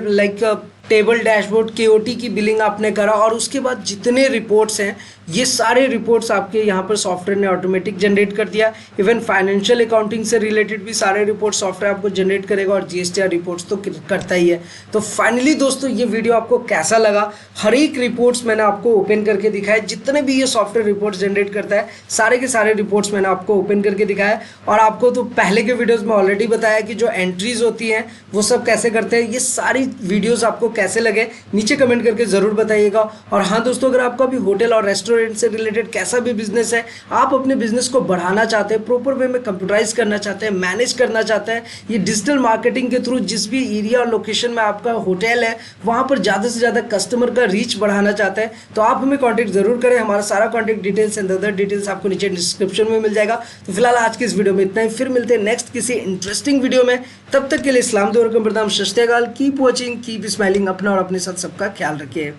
टेबल डैशबोर्ड केओटी की बिलिंग आपने करा, और उसके बाद जितने रिपोर्ट्स हैं ये सारे रिपोर्ट्स आपके यहाँ पर सॉफ्टवेयर ने ऑटोमेटिक जनरेट कर दिया। इवन फाइनेंशियल अकाउंटिंग से रिलेटेड भी सारे रिपोर्ट सॉफ्टवेयर आपको जनरेट करेगा, और जीएसटीआर रिपोर्ट्स तो करता ही है। तो फाइनली दोस्तों ये वीडियो आपको कैसा लगा? हर एक रिपोर्ट्स मैंने आपको ओपन करके दिखाया, जितने भी ये सॉफ्टवेयर रिपोर्ट्स जनरेट करता है सारे के सारे रिपोर्ट्स मैंने आपको ओपन करके दिखाया। और आपको तो पहले के वीडियोज़ में ऑलरेडी बताया कि जो एंट्रीज होती हैं वो सब कैसे करते हैं। ये सारी वीडियोज़ आपको कैसे लगे नीचे कमेंट करके ज़रूर बताइएगा। और हाँ दोस्तों, अगर आपका भी होटल और रेस्टोरेंट से रिलेटेड कैसा भी बिजनेस है, आप अपने बिजनेस को बढ़ाना चाहते हैं, प्रॉपर वे में कंप्यूटराइज करना चाहते हैं, मैनेज करना चाहते हैं, ये डिजिटल मार्केटिंग के थ्रू जिस भी एरिया और लोकेशन में आपका होटल है वहाँ पर ज़्यादा से ज़्यादा कस्टमर का रीच बढ़ाना चाहते हैं, तो आप हमें कॉन्टैक्ट जरूर करें। हमारा सारा contact details and other details आपको नीचे डिस्क्रिप्शन में मिल जाएगा। तो फिलहाल आज की इस वीडियो में इतना ही, फिर मिलते हैं नेक्स्ट किसी इंटरेस्टिंग वीडियो में। तब तक के लिए इस्लाम दुआ, कीप वॉचिंग, कीप स्माइलिंग। अपना और अपने साथ सबका ख्याल रखिए।